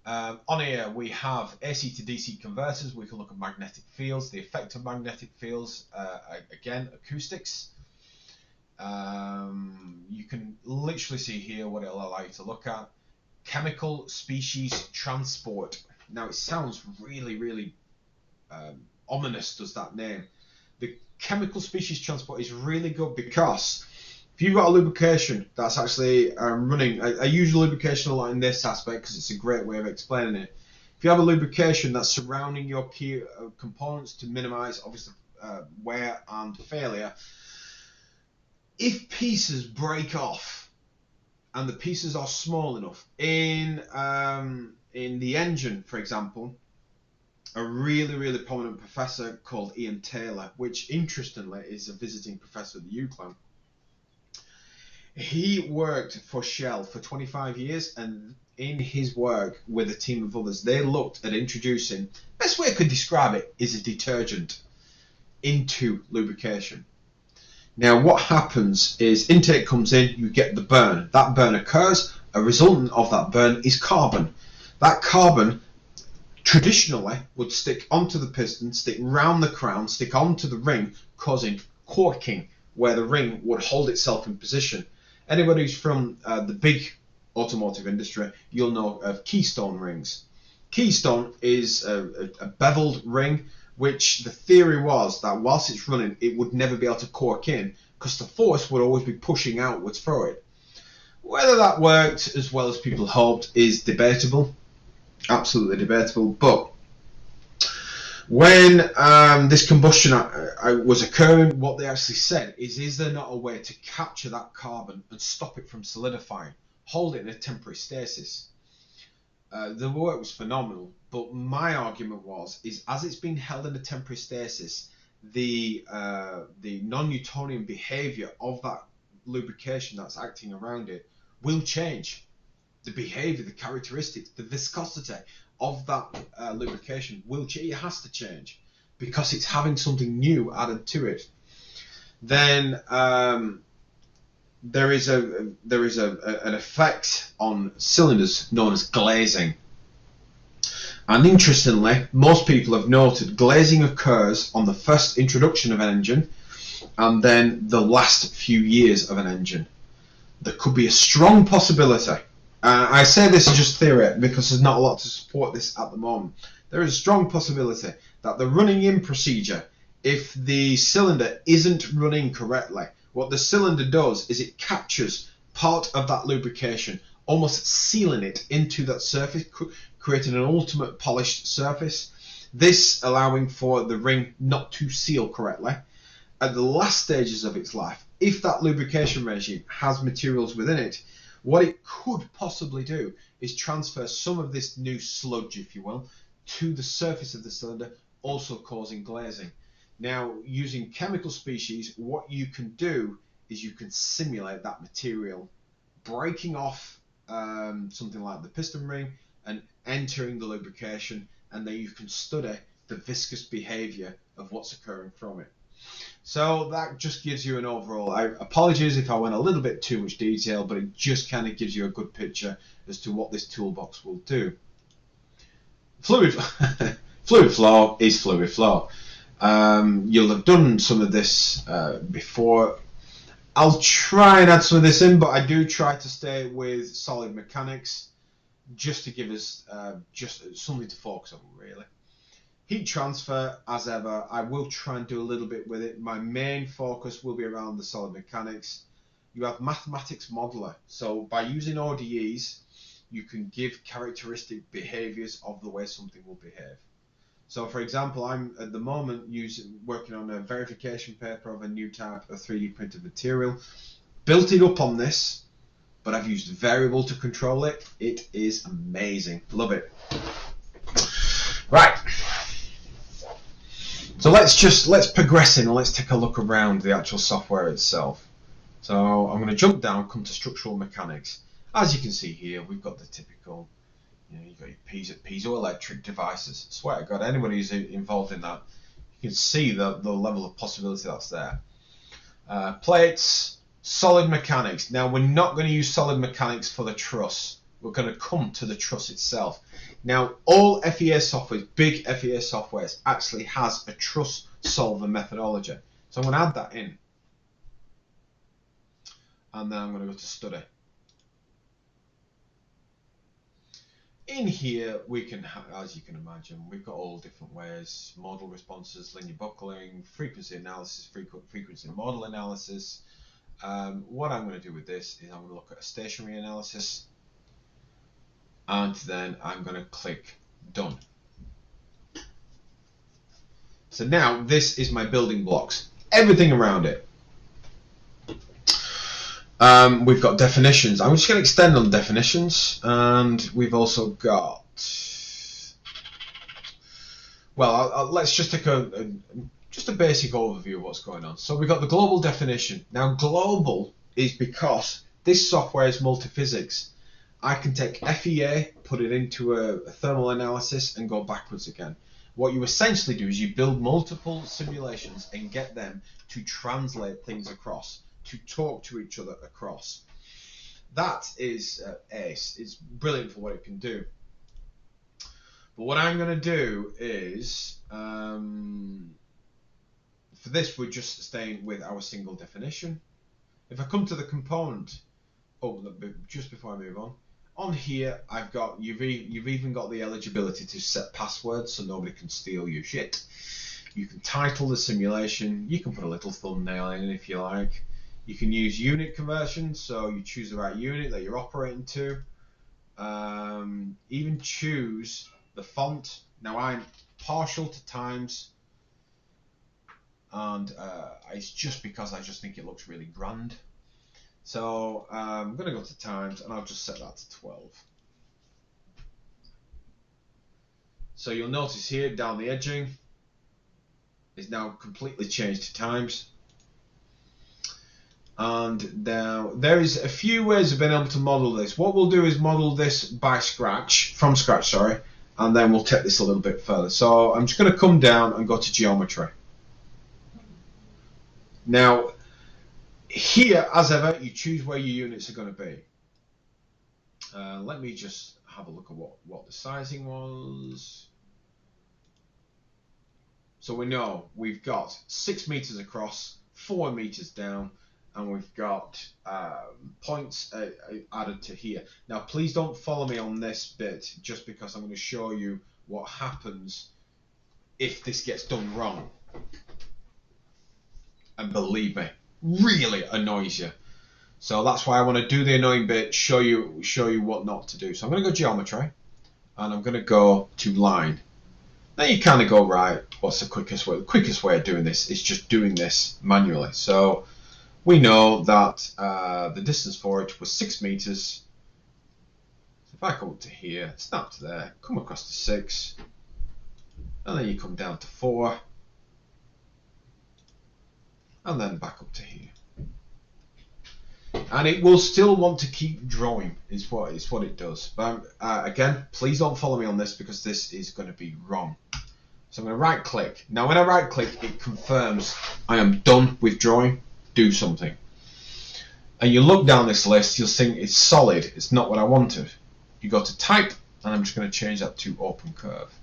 On here we have AC to DC converters. We can look at magnetic fields, the effect of magnetic fields, again, acoustics. You can literally see here what it'll allow you to look at. Chemical species transport. Now it sounds really ominous, does that name. The chemical species transport is really good because If you've got a lubrication that's actually running, I use lubrication a lot in this aspect because it's a great way of explaining it. If you have a lubrication that's surrounding your key components to minimize, obviously, wear and failure, if pieces break off, and the pieces are small enough, in the engine, for example, a really prominent professor called Ian Taylor, which interestingly is a visiting professor at the UCLan. He worked for Shell for 25 years, and in his work with a team of others, they looked at introducing, best way I could describe it is a detergent into lubrication. Now what happens is intake comes in, you get the burn. That burn occurs, a resultant of that burn is carbon. That carbon traditionally would stick onto the piston, stick round the crown, stick onto the ring, causing corking, where the ring would hold itself in position. Anybody who's from the big automotive industry, you'll know of keystone rings. Keystone is a beveled ring, which the theory was that whilst it's running, it would never be able to cork in because the force would always be pushing outwards for it. Whether that worked as well as people hoped is debatable, absolutely debatable. But when this combustion was occurring, what they actually said is there not a way to capture that carbon and stop it from solidifying, hold it in a temporary stasis? The work was phenomenal, but my argument is as it's been held in a temporary stasis, the non-Newtonian behavior of that lubrication that's acting around it will change. The behavior, the characteristics, the viscosity of that lubrication will change. It has to change because it's having something new added to it. Then there is an effect on cylinders known as glazing. And interestingly, most people have noted glazing occurs on the first introduction of an engine and then the last few years of an engine. There could be a strong possibility. I say this is just theory because there's not a lot to support this at the moment. There is a strong possibility that the running in procedure, if the cylinder isn't running correctly, what the cylinder does is it captures part of that lubrication, almost sealing it into that surface, creating an ultimate polished surface. This allowing for the ring not to seal correctly. At the last stages of its life, if that lubrication regime has materials within it, what it could possibly do is transfer some of this new sludge, if you will, to the surface of the cylinder, also causing glazing. Now, using chemical species, what you can do is you can simulate that material breaking off something like the piston ring and entering the lubrication, and then you can study the viscous behavior of what's occurring from it. So that just gives you an overall. Apologies if I went a little bit too much detail, but it just kind of gives you a good picture as to what this toolbox will do. Fluid flow is fluid flow. You'll have done some of this before. I'll try and add some of this in, but I do try to stay with solid mechanics just to give us just something to focus on, really. Heat transfer, as ever, I will try and do a little bit with it. My main focus will be around the solid mechanics. You have mathematics modeler, so by using ODEs, you can give characteristic behaviors of the way something will behave. So, for example, I'm at the moment working on a verification paper of a new type of 3D printed material. Built it up on this, but I've used variable to control it. It is amazing. Love it. Right. So let's progress in and let's take a look around the actual software itself. So I'm going to jump down, come to structural mechanics. As you can see here, we've got the typical, you've got your piezoelectric devices. I swear to God, anybody who's involved in that, you can see the level of possibility that's there. Plates, solid mechanics. Now we're not going to use solid mechanics for the truss. We're going to come to the truss itself. Now, all FEA software, big FEA softwares, actually has a truss solver methodology. So I'm going to add that in. And then I'm going to go to study. In here, we can, as you can imagine, we've got all different ways: model responses, linear buckling, frequency analysis, frequency model analysis. what I'm going to do with this is I'm going to look at a stationary analysis, and then I'm going to click done. So now this is my building blocks, everything around it. We've got definitions. I'm just going to extend on definitions, and we've also got, well, let's just take just a basic overview of what's going on. So we've got the global definition. Now global is because this software is multiphysics. I can take FEA, put it into a thermal analysis, and go backwards again. What you essentially do is you build multiple simulations and get them to translate things across, to talk to each other across. That is ace. It's brilliant for what it can do. But what I'm going to do is, for this, we're just staying with our single definition. If I come to the component, just before I move on here, I've got, you've even got the eligibility to set passwords so nobody can steal your shit. You can title the simulation. You can put a little thumbnail in if you like. You can use unit conversion, so you choose the right unit that you're operating to. Even choose the font. Now I'm partial to Times, and it's just because I just think it looks really grand. So I'm going to go to Times, and I'll just set that to 12. So you'll notice here down the edging is now completely changed to Times. And now there is a few ways of being able to model this. What we'll do is model this from scratch, and then we'll take this a little bit further. So I'm just going to come down and go to geometry. Now here, as ever, you choose where your units are going to be. Let me just have a look at what the sizing was. So we know we've got 6 meters across, 4 meters down, and we've got points added to here. Now please don't follow me on this bit, just because I'm going to show you what happens if this gets done wrong. And believe me, really annoys you. So that's why I want to do the annoying bit, show you what not to do. So I'm going to go geometry, and I'm going to go to line. Now you kind of go, right, what's the quickest way? The quickest way of doing this is just doing this manually. So we know that the distance for it was 6 meters. So if I come up to here, snap to there, come across to 6, and then you come down to 4, and then back up to here. And it will still want to keep drawing, is what it does. But again, please don't follow me on this, because this is going to be wrong. So I'm going to right click. Now when I right click, it confirms I am done with drawing. Do something. And you look down this list, you'll see it's solid. It's not what I wanted. You go to type, and I'm just going to change that to open curve.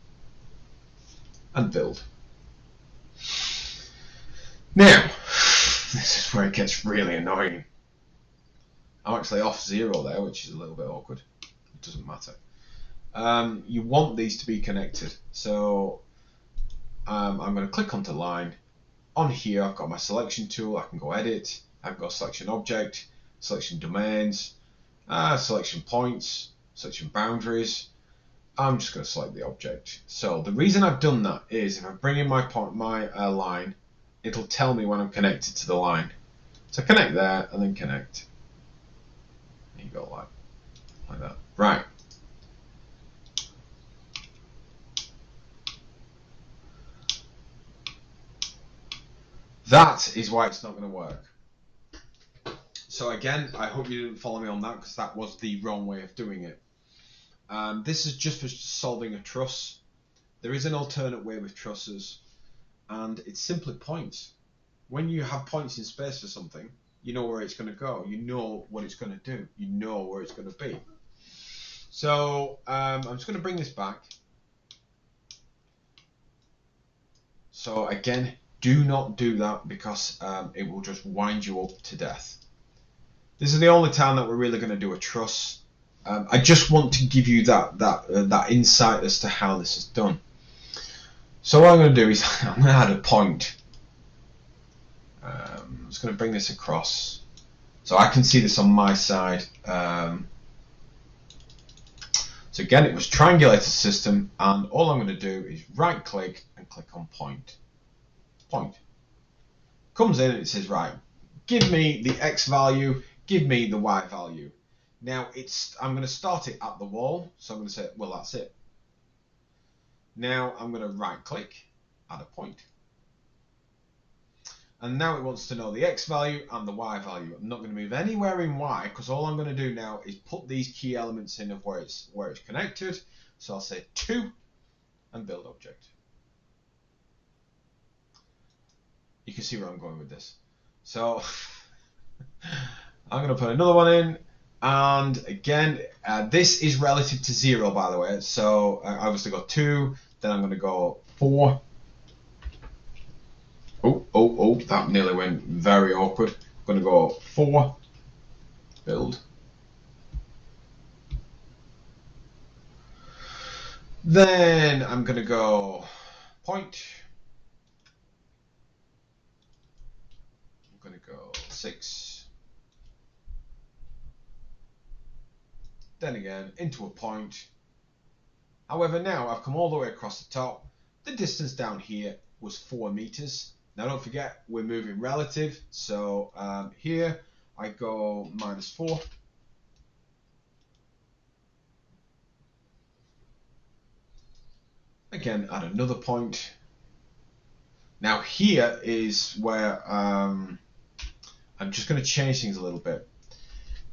And build. Now, this is where it gets really annoying. I'm actually off 0 there, which is a little bit awkward. It doesn't matter. You want these to be connected. So I'm going to click onto line. On here, I've got my selection tool. I can go edit. I've got selection object, selection domains, selection points, selection boundaries. I'm just going to select the object. So the reason I've done that is if I bring in my line, it'll tell me when I'm connected to the line. So connect there, and then connect. There you go, like that. Right. That is why it's not going to work. So again, I hope you didn't follow me on that, because that was the wrong way of doing it. This is just for solving a truss. There is an alternate way with trusses, and it's simply points. When you have points in space for something, you know where it's going to go. You know what it's going to do. You know where it's going to be. So I'm just going to bring this back. So again, do not do that, because it will just wind you up to death. This is the only time that we're really going to do a truss. I just want to give you that insight as to how this is done. So what I'm going to do is I'm going to add a point. I'm just going to bring this across. So I can see this on my side. So again, it was triangulated system, and all I'm going to do is right click and click on point. Point. Comes in and it says, right, give me the X value, give me the Y value. Now I'm going to start it at the wall, so I'm going to say, well, that's it. Now I'm going to right click, add a point. And now it wants to know the X value and the Y value. I'm not going to move anywhere in Y, because all I'm going to do now is put these key elements in of where it's connected. So I'll say 2 and build object. You can see where I'm going with this. So I'm going to put another one in, and again, this is relative to 0, by the way. So I obviously got 2, then I'm going to go 4. Oh, that nearly went very awkward. I'm going to go 4, build. Then I'm going to go point. I'm going to go 6. Then again, into a point. However, now I've come all the way across the top. The distance down here was 4 meters. Now don't forget, we're moving relative, so here I go -4. Again, at another point. Now here is where I'm just going to change things a little bit.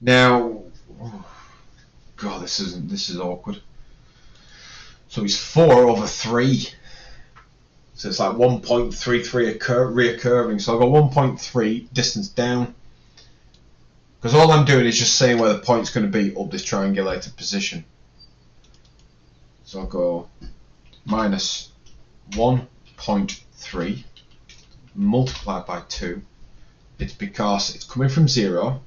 Now, oh, God, this is awkward. So it's 4/3. So it's like 1.33 reoccurring. So I've got 1.3 distance down. Because all I'm doing is just saying where the point's going to be up this triangulated position. So I'll go -1.3 multiplied by 2. It's because it's coming from 0.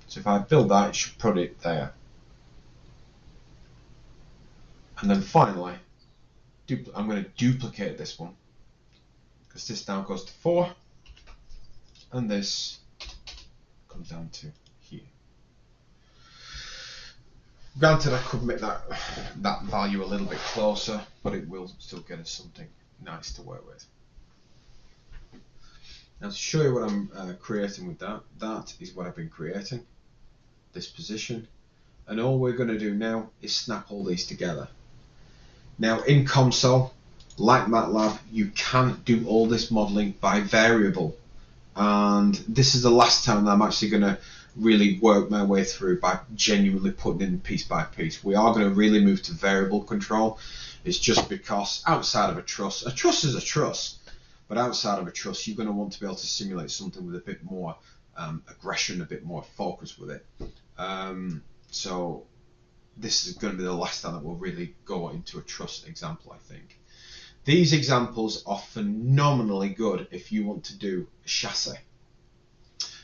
So if I build that, it should put it there. And then finally, I'm going to duplicate this one, because this now goes to 4, and this comes down to here. Granted, I could make that value a little bit closer, but it will still get us something nice to work with. Now to show you what I'm creating with that is what I've been creating, this position, and all we're going to do now is snap all these together. Now in Comsol, like MATLAB, you can do all this modeling by variable, and this is the last time that I'm actually going to really work my way through by genuinely putting in piece by piece. We are going to really move to variable control. It's just because outside of a truss is a truss, but outside of a truss you're going to want to be able to simulate something with a bit more aggression, a bit more focus with it. So this is going to be the last time that we'll really go into a truss example, I think. These examples are phenomenally good if you want to do a chassis.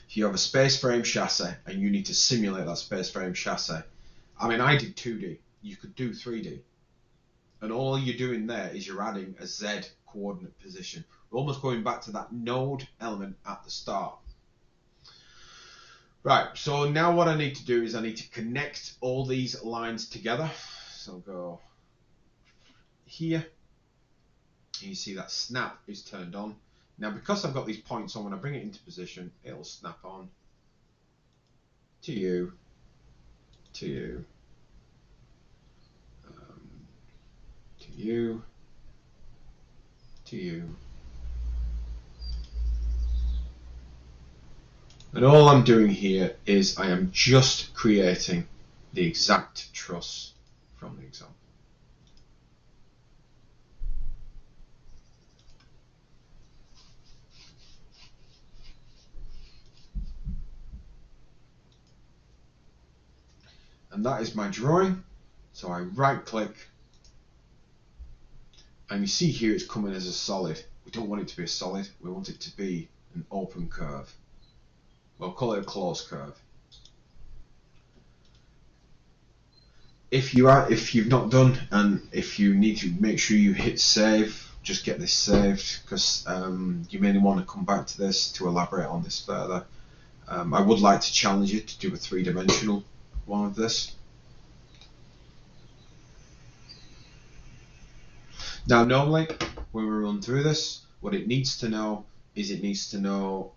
If you have a space frame chassis and you need to simulate that space frame chassis, I mean, I did 2D, you could do 3D. And all you're doing there is you're adding a Z coordinate position. We're almost going back to that node element at the start. Right, so now what I need to do is I need to connect all these lines together. So I'll go here. And you see that snap is turned on. Now because I've got these points on, when I bring it into position, it'll snap on to you, to you, to you, to you. And all I'm doing here is I am just creating the exact truss from the example. And that is my drawing. So I right click, and you see here it's coming as a solid. We don't want it to be a solid, we want it to be an open curve. We'll call it a closed curve. If you've not done, and if you need to, make sure you hit save. Just get this saved, because you may want to come back to this to elaborate on this further. I would like to challenge you to do a 3-dimensional one of this. Now, normally when we run through this, what it needs to know is it needs to know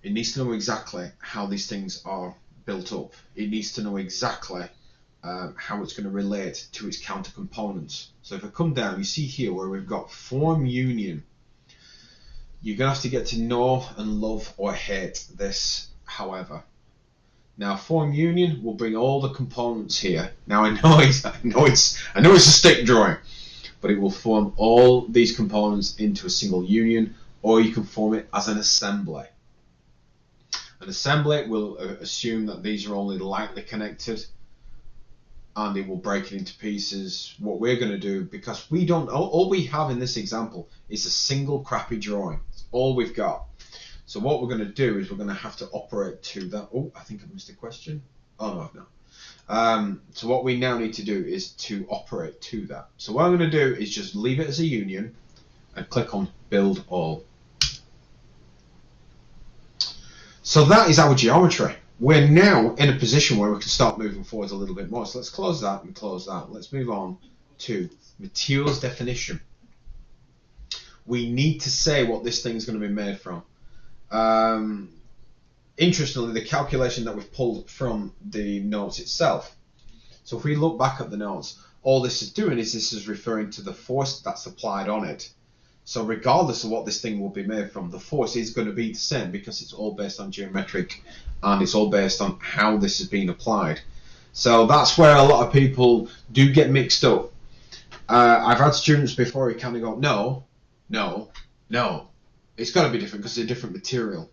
exactly how these things are built up. It needs to know exactly how it's going to relate to its counter components. So if I come down, you see here where we've got form union. You're going to have to get to know and love or hate this, however. Now, form union will bring all the components here. Now, I know it's a stick drawing, but it will form all these components into a single union, or you can form it as an assembly. An assembly will assume that these are only lightly connected, and it will break it into pieces. What we're going to do, because we don't, all we have in this example is a single crappy drawing. It's all we've got. So what we're going to do is we're going to have to operate to that. Oh, I think I missed a question. Oh, no. So what we now need to do is to operate to that. So what I'm going to do is just leave it as a union and click on Build All. So that is our geometry. We're now in a position where we can start moving forward a little bit more. So let's close that and close that. Let's move on to materials definition. We need to say what this thing is going to be made from. Interestingly, the calculation that we've pulled from the notes itself. So if we look back at the notes, all this is doing is this is referring to the force that's applied on it. So regardless of what this thing will be made from, the force is going to be the same because it's all based on geometric and it's all based on how this has been applied. So that's where a lot of people do get mixed up. I've had students before who kind of go, no, it's got to be different because it's a different material.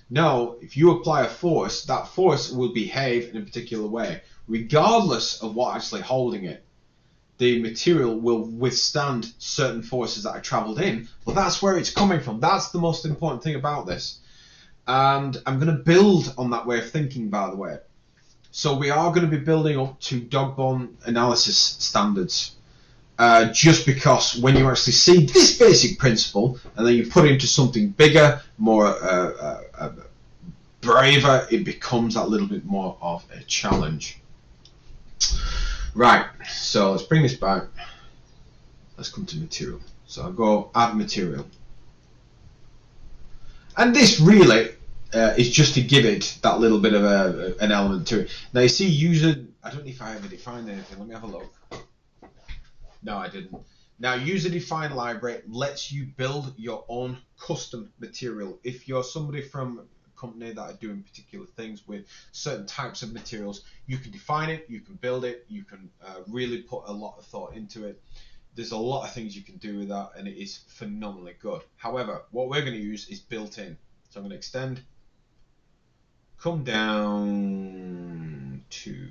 No, if you apply a force, that force will behave in a particular way, regardless of what actually holding it. The material will withstand certain forces that are travelled in, but that's where it's coming from. That's the most important thing about this. And I'm going to build on that way of thinking, by the way. So we are going to be building up to dog bone analysis standards. Just because when you actually see this basic principle and then you put it into something bigger, more braver, it becomes that little bit more of a challenge. Right, so let's bring this back. Let's come to material. So I'll go add material. And this really is just to give it that little bit of an element to it. Now you see user, I don't know if I ever defined anything. Let me have a look. No, I didn't. Now, user-defined library lets you build your own custom material. If you're somebody from a company that are doing particular things with certain types of materials, you can define it, you can build it, you can really put a lot of thought into it. There's a lot of things you can do with that, and it is phenomenally good. However, what we're going to use is built-in. So I'm going to extend, come down to,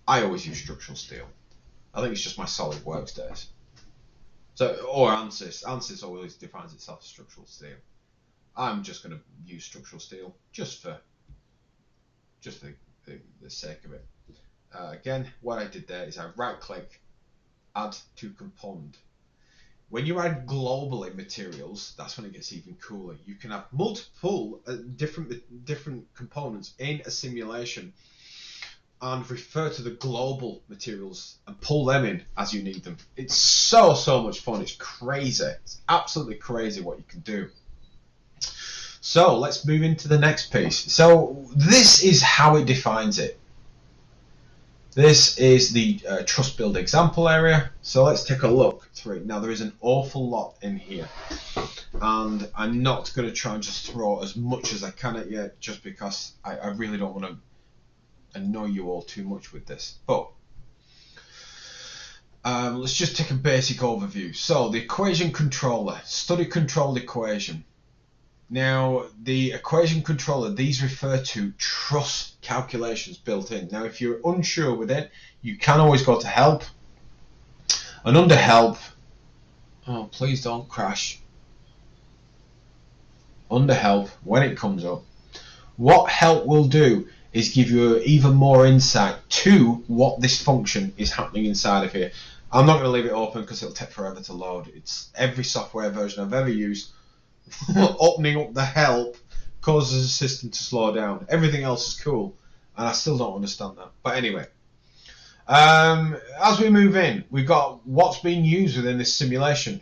I always use structural steel. I think it's just my SolidWorks days. So, or ANSYS. ANSYS always defines itself as structural steel. I'm just going to use structural steel just for the sake of it. Again, what I did there is I right-click, add to component. When you add globally materials, that's when it gets even cooler. You can have multiple different components in a simulation and refer to the global materials and pull them in as you need them. It's so much fun. It's crazy. It's absolutely crazy what you can do. So let's move into the next piece. So this is how it defines it. This is the truss build example area. So let's take a look through it. Now there is an awful lot in here, and I'm not going to try and just throw as much as I can at you, just because I really don't want to annoy you all too much with this. But let's just take a basic overview. So the equation controller, study controlled equation. Now the equation controller, these refer to truss calculations built in. Now if you're unsure with it, you can always go to help, and under help, oh please don't crash, under help, when it comes up, what help will do is give you even more insight to what this function is happening inside of here. I'm not going to leave it open because it'll take forever to load. It's every software version I've ever used. Opening up the help causes the system to slow down. Everything else is cool, and I still don't understand that. But anyway, as we move in, we've got what's being used within this simulation.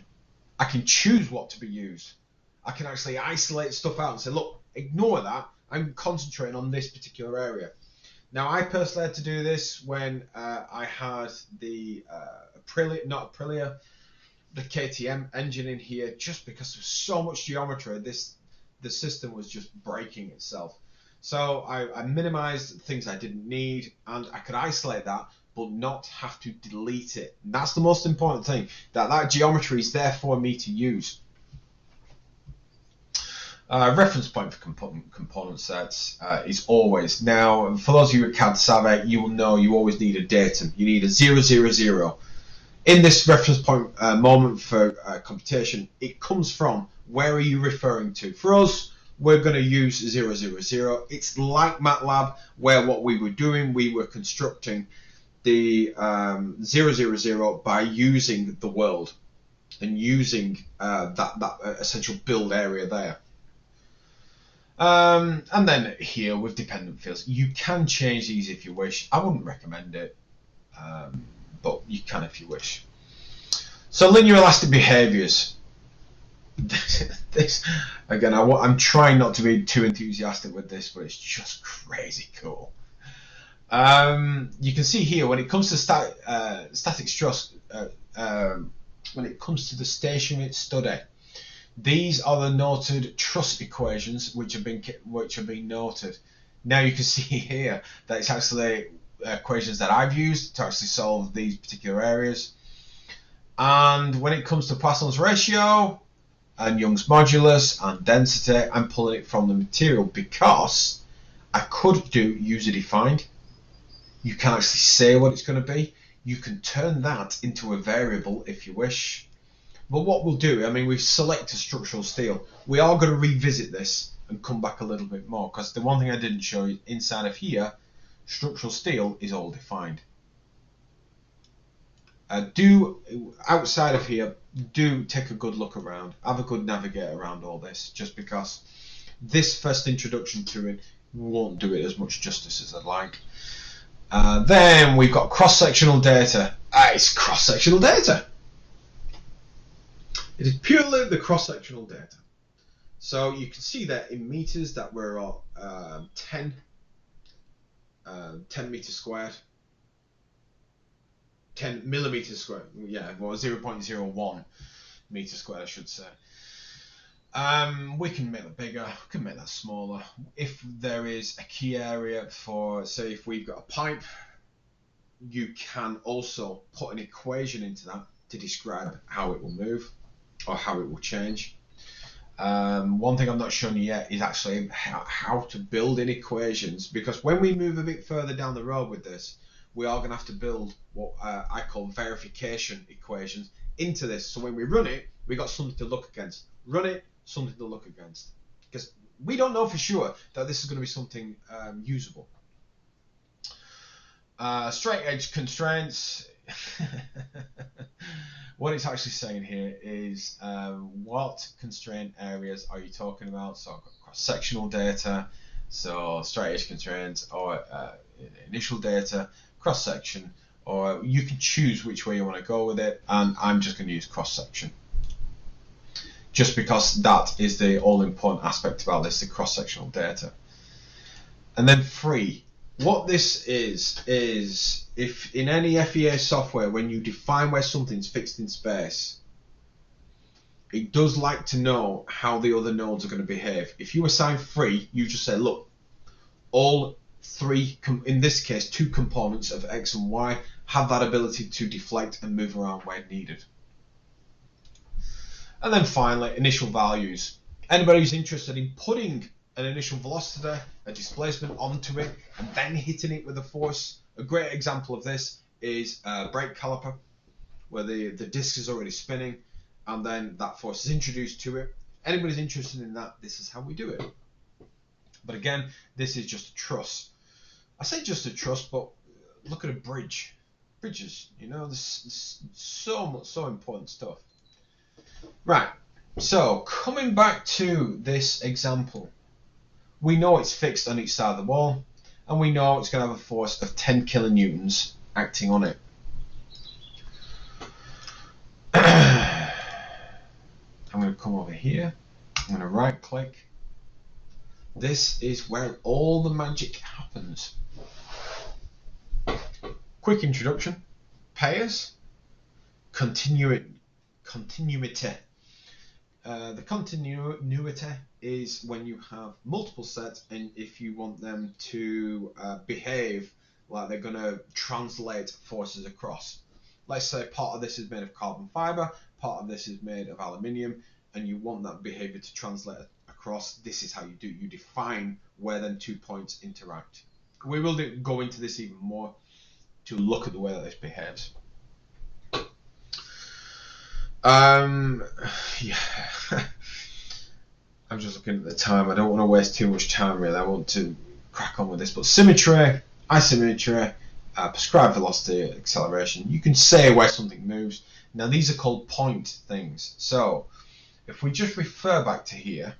I can choose what to be used. I can actually isolate stuff out and say, look, ignore that. I'm concentrating on this particular area. Now, I personally had to do this when I had the Aprilia, the KTM engine in here, just because there's so much geometry. The system was just breaking itself. So I minimized things I didn't need, and I could isolate that, but not have to delete it. And that's the most important thing, that geometry is there for me to use. Reference point for component sets is always. Now, for those of you who are CAD savvy, you will know you always need a datum. You need a 000. In this reference point moment for computation, it comes from where are you referring to. For us, we're going to use 000. It's like MATLAB, where what we were doing, we were constructing the 000 by using the world and using that essential build area there. And then here with dependent fields, you can change these if you wish. I wouldn't recommend it, but you can if you wish. So linear elastic behaviors. This again, I'm trying not to be too enthusiastic with this, but it's just crazy cool. You can see here when it comes to static stress, when it comes to the stationary study. These are the noted truss equations which have been noted. Now you can see here that it's actually equations that I've used to actually solve these particular areas. And when it comes to Poisson's ratio and Young's modulus and density, I'm pulling it from the material because I could do user defined. You can actually say what it's going to be. You can turn that into a variable if you wish. But what we'll do, I mean, we've selected structural steel. We are going to revisit this and come back a little bit more, because the one thing I didn't show you inside of here, structural steel is all defined. Outside of here, do take a good look around. Have a good navigate around all this, just because this first introduction to it won't do it as much justice as I'd like. Then we've got cross-sectional data. It's cross-sectional data. It is purely the cross-sectional data. So you can see that in meters that we're at 10 meters squared. 10 millimeters squared. Yeah, well, 0.01 meters squared, I should say. We can make that bigger, we can make that smaller. If there is a key area for, say, if we've got a pipe, you can also put an equation into that to describe how it will move or how it will change. One thing I'm not showing you yet is actually how to build in equations, because when we move a bit further down the road with this, we are going to have to build what I call verification equations into this. So when we run it, we got something to look against. Run it, something to look against, because we don't know for sure that this is going to be something usable. Straight edge constraints. What it's actually saying here is what constraint areas are you talking about? So I've got cross-sectional data, so straight edge constraints, or initial data, cross-section, or you can choose which way you want to go with it, and I'm just going to use cross-section. Just because that is the all-important aspect about this, the cross-sectional data. And then free. What this is if in any FEA software, when you define where something's fixed in space, it does like to know how the other nodes are going to behave. If you assign free, you just say, look, all three, in this case, 2 components of X and Y have that ability to deflect and move around where needed. And then finally, initial values. Anybody who's interested in putting an initial velocity, a displacement onto it, and then hitting it with a force. A great example of this is a brake caliper, where the disc is already spinning, and then that force is introduced to it. Anybody's interested in that, this is how we do it. But again, this is just a truss. I say just a truss, but look at a bridge. Bridges, you know, there's so important stuff. Right, so coming back to this example, we know it's fixed on each side of the wall, and we know it's going to have a force of 10 kilonewtons acting on it. I'm going to come over here. I'm going to right click. This is where all the magic happens. Quick introduction. Pairs. Continuity. The continuity is when you have multiple sets, and if you want them to behave like they're going to translate forces across. Let's say part of this is made of carbon fiber, part of this is made of aluminium, and you want that behavior to translate across. This is how you do it. You define where them 2 points interact. We will go into this even more to look at the way that this behaves. Yeah. I'm just looking at the time. I don't want to waste too much time really. I want to crack on with this. But symmetry, asymmetry, prescribed velocity, acceleration. You can say where something moves. Now these are called point things. So if we just refer back to here,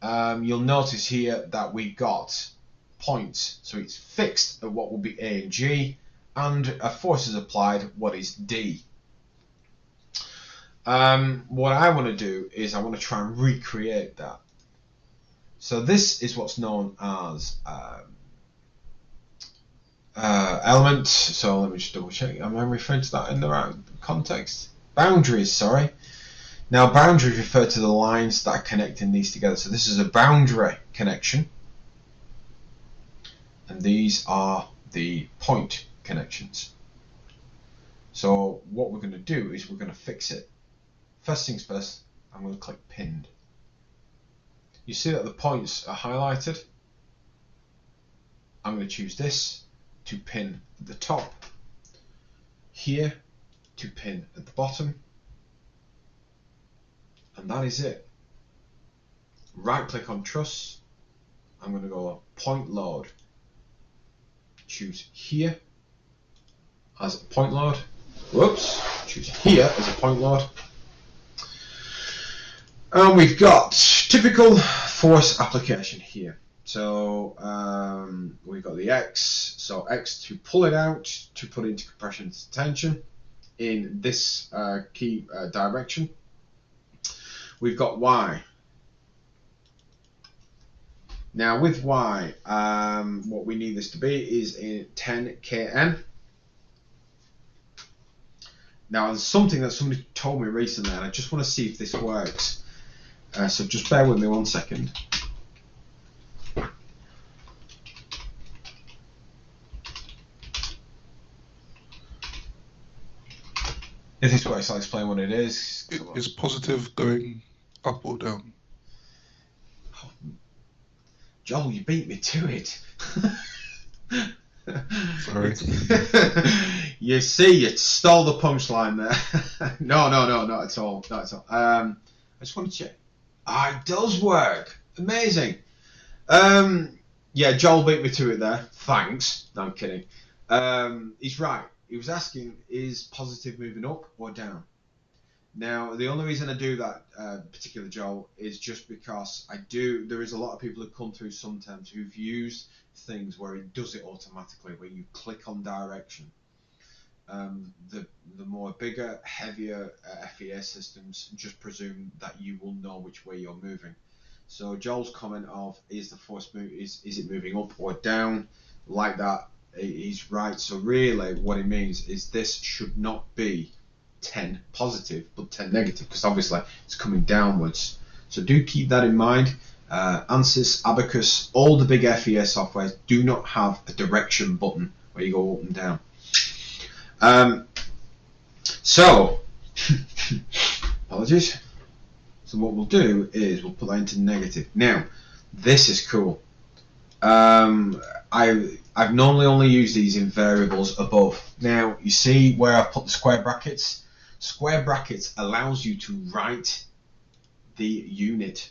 you'll notice here that we got points. So it's fixed at what will be A and G, and a force is applied, what is D. What I want to do is I want to try and recreate that. So this is what's known as element. So let me just double check. Am I referring to that in the right context? Boundaries, sorry. Now boundaries refer to the lines that are connecting these together. So this is a boundary connection, and these are the point connections. So what we're going to do is we're going to fix it. First things first, I'm going to click pinned. You see that the points are highlighted. I'm going to choose this to pin at the top, here to pin at the bottom, and that is it. Right click on truss. I'm going to go point load. Choose here as a point load. Whoops. Choose here as a point load. And we've got typical force application here. So we've got the X. So X to pull it out, to put it into compression to tension in this key direction. We've got Y. Now with Y, what we need this to be is in 10 kN. Now there's something that somebody told me recently, and I just want to see if this works. So just bear with me 1 second. If this works, I'll explain what it is. Is positive going up or down? Oh, Joel, you beat me to it. Sorry. You see, you stole the punchline there. No, not at all. Not at all. I just want to check. Ah, it does work. Amazing. Yeah, Joel beat me to it there. Thanks. No, I'm kidding. He's right. He was asking, is positive moving up or down? Now, the only reason I do that, particular Joel, is just because there is a lot of people who come through sometimes who've used things where it does it automatically, where you click on direction. The more bigger, heavier FEA systems just presume that you will know which way you're moving. So Joel's comment of, is the force is it moving up or down, like that, he's right. So really what it means is this should not be 10 positive but 10 negative, because obviously it's coming downwards. So do keep that in mind. ANSYS, Abacus, all the big FEA softwares do not have a direction button where you go up and down. So apologies. So what we'll do is we'll put that into negative. Now this is cool. I've normally only used these in variables above. Now you see where I put the square brackets? Square brackets allows you to write the unit.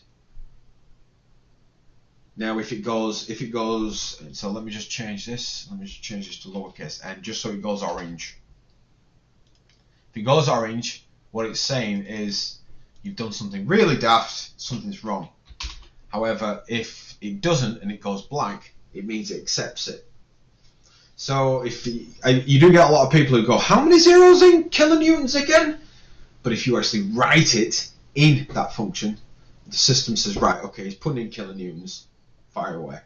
Now if it goes, so let me just change this. Let me just change this to lowercase n, just so it goes orange. If it goes orange, what it's saying is you've done something really daft, something's wrong. However, if it doesn't and it goes blank, it means it accepts it. So if you do get a lot of people who go, how many zeros in kilonewtons again? But if you actually write it in that function, the system says, right, okay, it's putting in kilonewtons, fire away.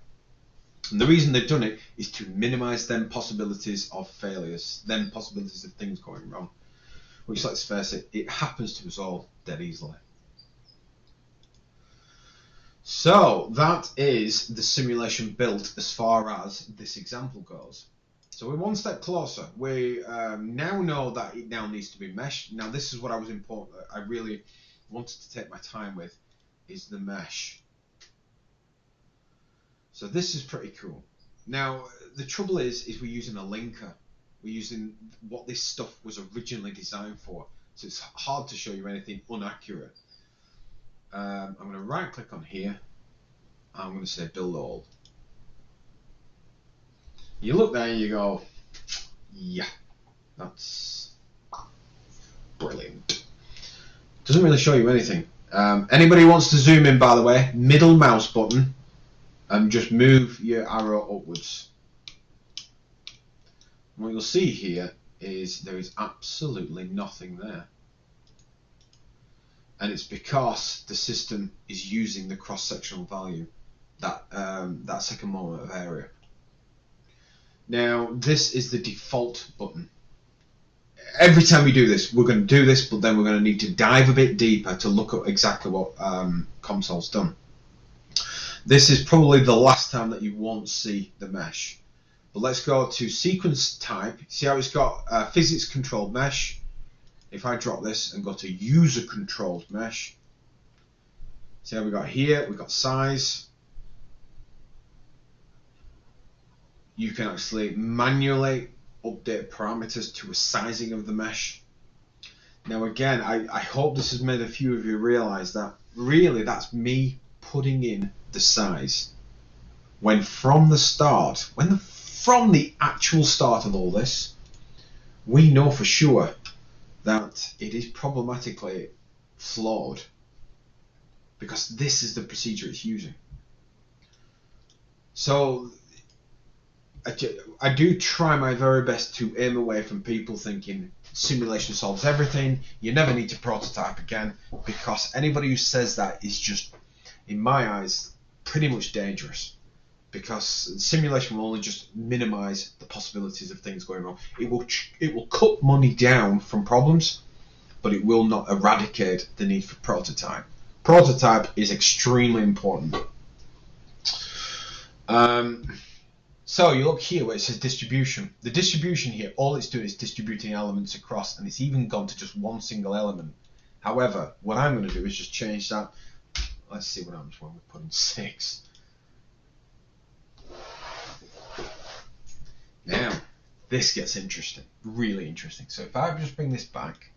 And the reason they've done it is to minimize them possibilities of failures, them possibilities of things going wrong. Which, let's face it, it happens to us all dead easily. So that is the simulation built as far as this example goes. So we're one step closer. We now know that it now needs to be meshed. Now this is what I really wanted to take my time with, is the mesh. So this is pretty cool. Now the trouble is we're using a linker. We're using what this stuff was originally designed for. So it's hard to show you anything inaccurate. I'm going to right click on here. I'm going to say build all. You look there and you go, yeah, that's brilliant. Doesn't really show you anything. Anybody wants to zoom in, by the way, middle mouse button and just move your arrow upwards. What you'll see here is there is absolutely nothing there. And it's because the system is using the cross-sectional value, that second moment of area. Now, this is the default button. Every time we do this, we're going to do this, but then we're going to need to dive a bit deeper to look at exactly what Comsol's done. This is probably the last time that you won't see the mesh. But let's go to sequence type. See how it's got physics controlled mesh. If I drop this and go to user controlled mesh, see how we got here, we've got size. You can actually manually update parameters to a sizing of the mesh. Now again, I hope this has made a few of you realize that really that's me putting in the size. When from the start, from the actual start of all this, we know for sure that it is problematically flawed because this is the procedure it's using. So I do try my very best to aim away from people thinking simulation solves everything, you never need to prototype again, because anybody who says that is just, in my eyes, pretty much dangerous. Because simulation will only just minimize the possibilities of things going wrong. It will cut money down from problems, but it will not eradicate the need for prototype. Prototype is extremely important. So you look here where it says distribution. The distribution here, all it's doing is distributing elements across, and it's even gone to just one single element. However, what I'm going to do is just change that. Let's see what happens when we put in 6. Now, this gets interesting, really interesting. So if I just bring this back,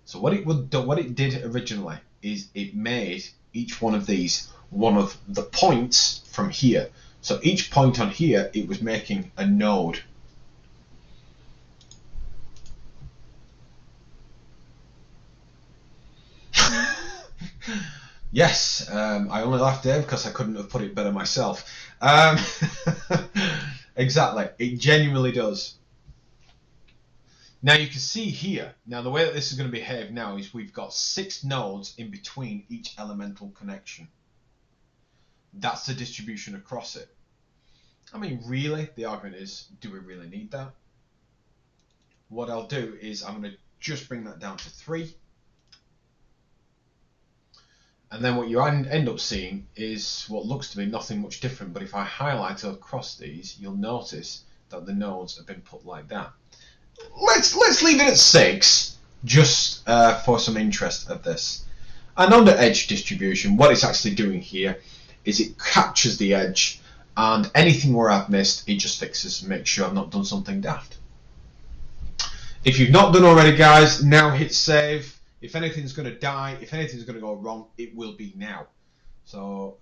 so what it did originally is it made each one of these one of the points from here. So each point on here, it was making a node. Yes, I only laughed there because I couldn't have put it better myself. Exactly, it genuinely does. Now you can see here, now the way that this is going to behave now is we've got 6 nodes in between each elemental connection. That's the distribution across it. I mean, really, the argument is, do we really need that? What I'll do is I'm going to just bring that down to 3. And then what you end up seeing is what looks to be nothing much different, but if I highlight across these, you'll notice that the nodes have been put like that. Let's leave it at 6, just for some interest of this. And under edge distribution, what it's actually doing here is it captures the edge, and anything where I've missed, it just fixes and makes sure I've not done something daft. If you've not done already, guys, now hit save. If anything's going to die, if anything's going to go wrong, it will be now. So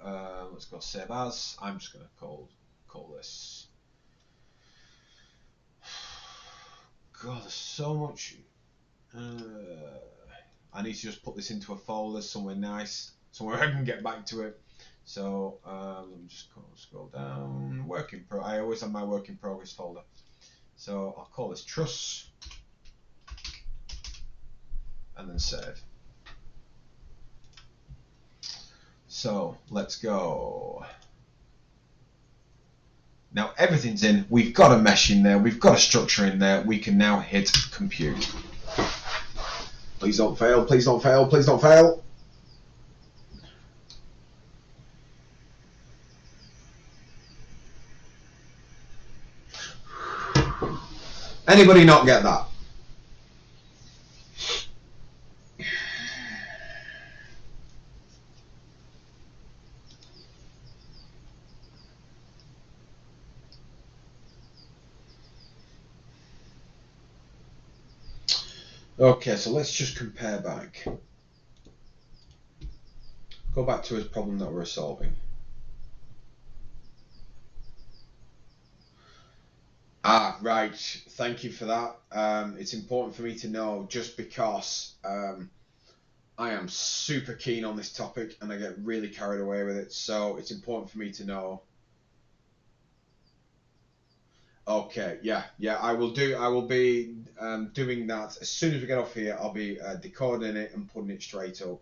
let's go save as. I'm just going to call this. God, there's so much. I need to just put this into a folder somewhere nice, somewhere I can get back to it. So let me just scroll down. I always have my work in progress folder. So I'll call this Truss and then save. So let's go. Now everything's in. We've got a mesh in there. We've got a structure in there. We can now hit compute. Please don't fail. Please don't fail. Please don't fail. Anybody not get that? Okay, so let's just compare back. Go back to a problem that we're solving. Ah, right. Thank you for that. It's important for me to know, just because I am super keen on this topic and I get really carried away with it. So it's important for me to know. Okay, yeah, I will be doing that as soon as we get off here. I'll be decoding it and putting it straight up.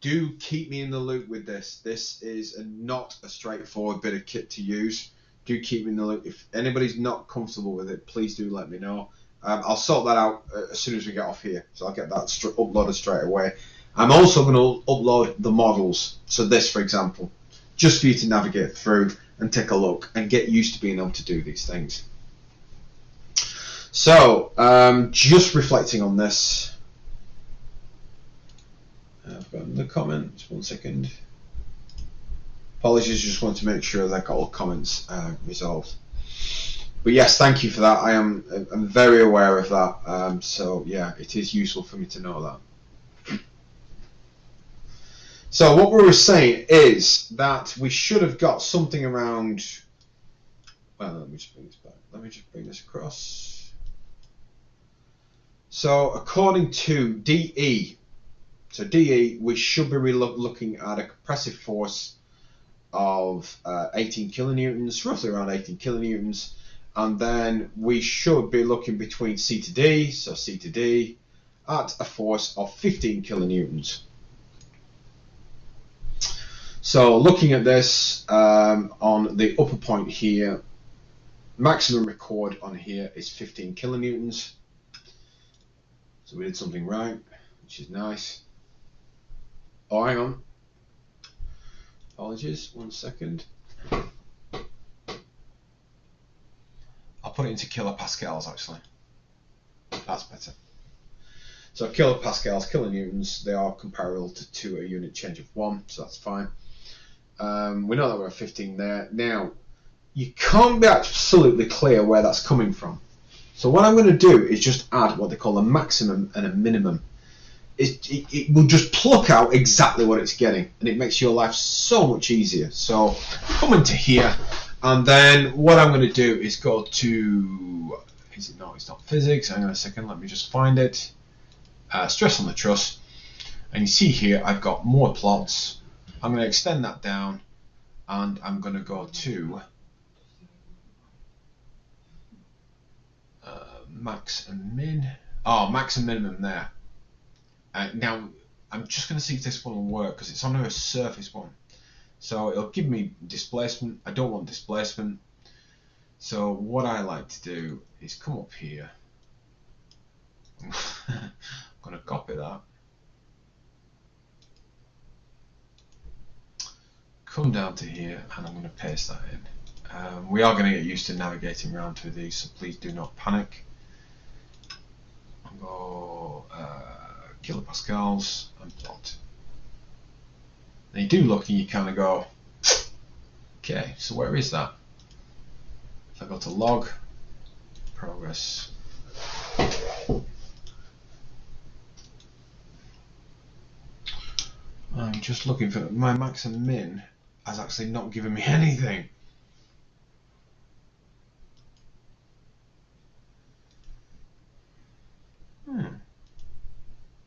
Do keep me in the loop with this. This is not a straightforward bit of kit to use. Do keep me in the loop. If anybody's not comfortable with it, please do let me know. I'll sort that out as soon as we get off here. So I'll get that uploaded straight away. I'm also going to upload the models. So this, for example, just for you to navigate through and take a look and get used to being able to do these things. So just reflecting on this. I've got another comment. Just 1 second. Apologies, just want to make sure that I got all comments resolved. But yes, thank you for that. I'm very aware of that. So yeah, it is useful for me to know that. So what we were saying is that we should have got something around. Well, let me just bring this back. Let me just bring this across. So according to DE, we should be looking at a compressive force of 18 kilonewtons, roughly around 18 kilonewtons, and then we should be looking between C to D, so C to D, at a force of 15 kilonewtons. So looking at this on the upper point here, maximum record on here is 15 kilonewtons. So we did something right, which is nice. Oh, hang on. Apologies, 1 second. I'll put it into kilopascals actually. That's better. So kilopascals, kilonewtons, they are comparable to a unit change of 1, so that's fine. We know that we're at 15 there. Now, you can't be absolutely clear where that's coming from. So what I'm going to do is just add what they call a maximum and a minimum. It will just pluck out exactly what it's getting, and it makes your life so much easier. So come into here, and then what I'm going to do is go to, it's not physics, hang on a second, let me just find it, stress on the truss, and you see here I've got more plots. I'm going to extend that down, and I'm going to go to max and min, max and minimum there. Now, I'm just going to see if this one will work because it's on a surface one. So it'll give me displacement. I don't want displacement. So what I like to do is come up here. I'm going to copy that. Come down to here and I'm going to paste that in. We are going to get used to navigating around through these, so please do not panic. I'll go kilopascals and plot. And you do look and you kind of go, okay, so where is that? If I go to log, progress, I'm just looking for my max and min has actually not given me anything.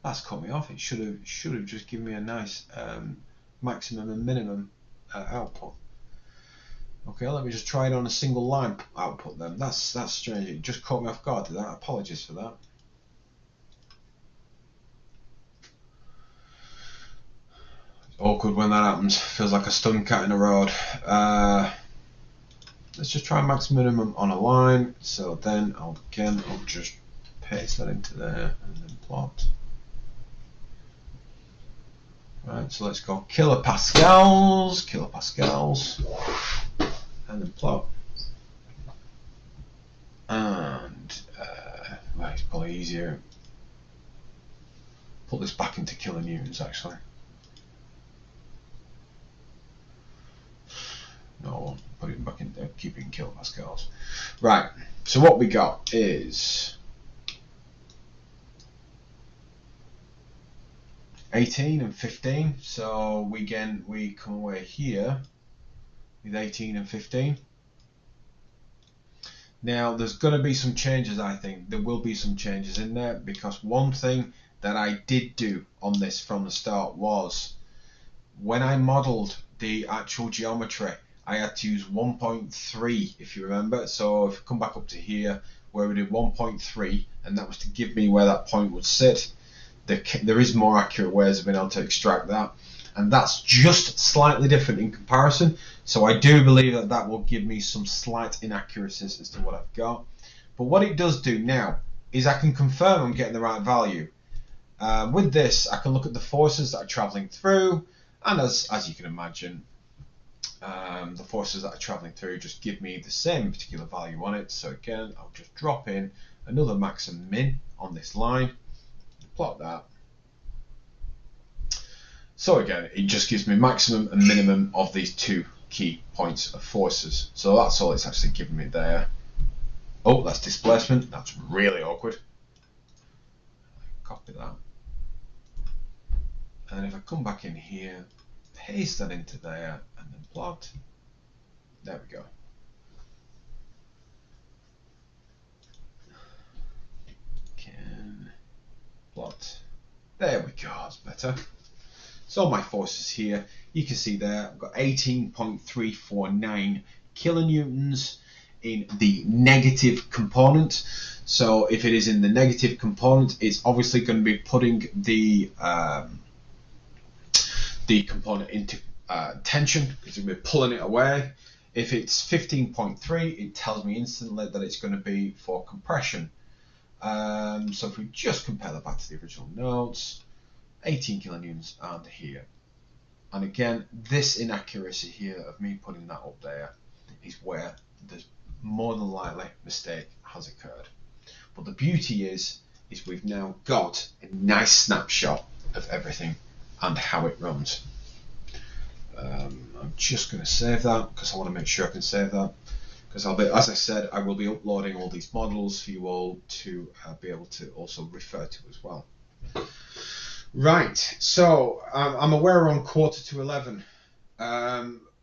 That's caught me off. It should have just given me a nice maximum and minimum output. Okay, let me just try it on a single line output then. That's strange. It just caught me off guard. Did that? Apologies for that. It's awkward when that happens. Feels like a stunned cat in a road. Let's just try max minimum on a line. So then I'll just paste that into there and then plot. Right, so let's go kilopascals, and then plot. And well, it's probably easier. Put this back into kilonewtons actually. No, put it back in there, keep it in kilopascals. Right, so what we got is 18 and 15, so we come away here with 18 and 15. Now there's going to be some changes. I think there will be some changes in there, because one thing that I did do on this from the start was when I modeled the actual geometry, I had to use 1.3, if you remember. So if you come back up to here where we did 1.3, and that was to give me where that point would sit. There is more accurate ways of being able to extract that, and that's just slightly different in comparison. So I do believe that that will give me some slight inaccuracies as to what I've got. But what it does do now is I can confirm I'm getting the right value. With this, I can look at the forces that are traveling through, and as you can imagine, the forces that are traveling through just give me the same particular value on it. So again, I'll just drop in another max and min on this line. Plot that. So again, it just gives me maximum and minimum of these two key points of forces. So that's all it's actually giving me there. Oh, that's displacement. That's really awkward. Copy that. And if I come back in here, paste that into there, and then plot. There we go. Plot. There we go, that's better. So my forces here, you can see there, I've got 18.349 kilonewtons in the negative component. So if it is in the negative component, it's obviously going to be putting the component into tension, because we're pulling it away. If it's 15.3, it tells me instantly that it's going to be for compression. So if we just compare that back to the original notes, 18 kilonewtons and here. And again, this inaccuracy here of me putting that up there is where there's more than likely a mistake has occurred. But the beauty is we've now got a nice snapshot of everything and how it runs. I'm just going to save that because I want to make sure I can save that. Because as I said, I will be uploading all these models for you all to be able to also refer to as well. Right, so I'm aware we're on 11:15.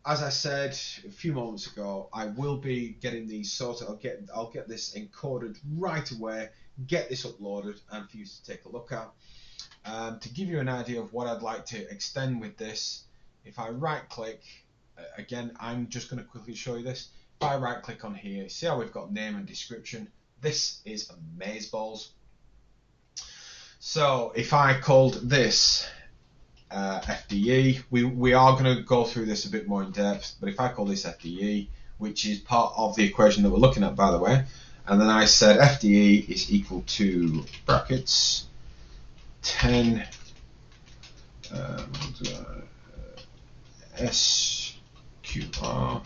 As I said a few moments ago, I will be getting these sorted. I'll get this encoded right away, get this uploaded, and for you to take a look at. To give you an idea of what I'd like to extend with this, if I right click, again, I'm just going to quickly show you this. If I right click on here, see how we've got name and description. This is amazeballs. So if I called this FDE, we are going to go through this a bit more in depth, but if I call this FDE, which is part of the equation that we're looking at, by the way, and then I said FDE is equal to brackets 10 SQRT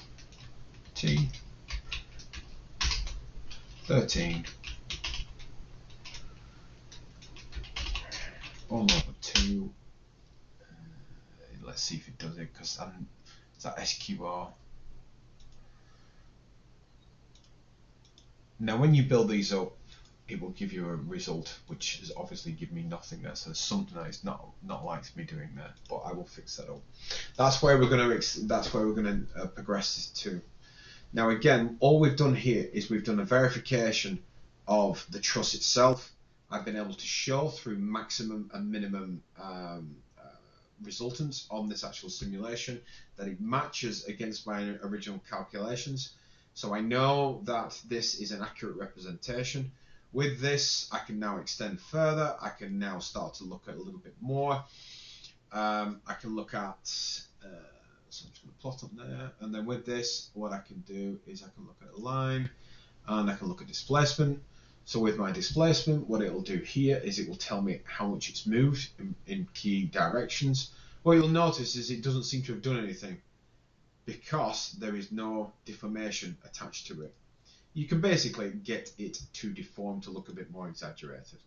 13 all over 2. Let's see if it does it, because is that SQR. Now when you build these up, it will give you a result which is obviously give me nothing there, so there's something that is not like me doing there, but I will fix that up. That's where we're going to progress this to. Now again, all we've done here is we've done a verification of the truss itself. I've been able to show through maximum and minimum resultants on this actual simulation, that it matches against my original calculations. So I know that this is an accurate representation. With this, I can now extend further. I can now start to look at a little bit more. I can look at, so I'm just going to plot up there. And then with this, what I can do is I can look at a line, and I can look at displacement. So with my displacement, what it will do here is it will tell me how much it's moved in key directions. What you'll notice is it doesn't seem to have done anything because there is no deformation attached to it. You can basically get it to deform to look a bit more exaggerated.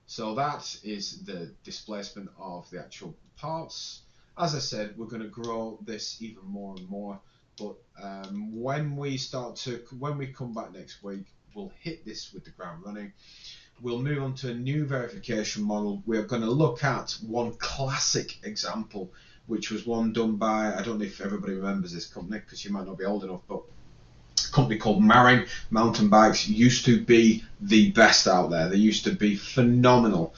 So that is the displacement of the actual parts. As I said, we're going to grow this even more and more, but when we come back next week, we'll hit this with the ground running. We'll move on to a new verification model. We're going to look at one classic example, which was one done by, I don't know if everybody remembers this company because you might not be old enough, but a company called Marin Mountain Bikes used to be the best out there. They used to be phenomenal.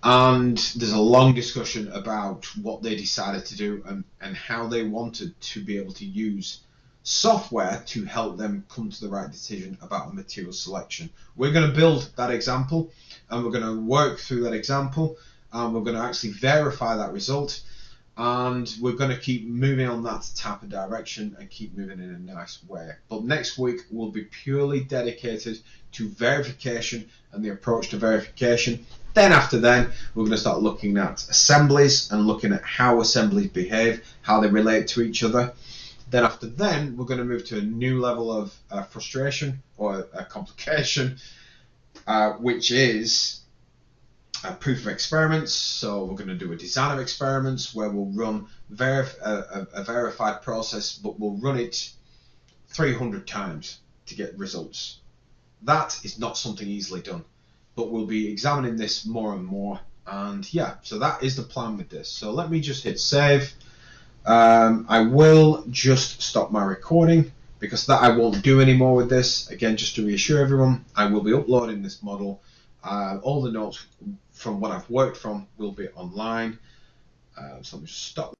And there's a long discussion about what they decided to do and how they wanted to be able to use software to help them come to the right decision about a material selection. We're going to build that example, and we're going to work through that example, and we're going to actually verify that result, and we're going to keep moving on that type of direction and keep moving in a nice way. But next week will be purely dedicated to verification and the approach to verification. Then after then, we're going to start looking at assemblies and looking at how assemblies behave, how they relate to each other. Then after then, we're going to move to a new level of frustration or complication, which is a proof of experiments. So we're going to do a design of experiments where we'll run a verified process, but we'll run it 300 times to get results. That is not something easily done, but we'll be examining this more and more. And yeah, so that is the plan with this. So let me just hit save. I will just stop my recording because that I won't do anymore with this. Again, just to reassure everyone, I will be uploading this model. All the notes from what I've worked from will be online. So let me just stop.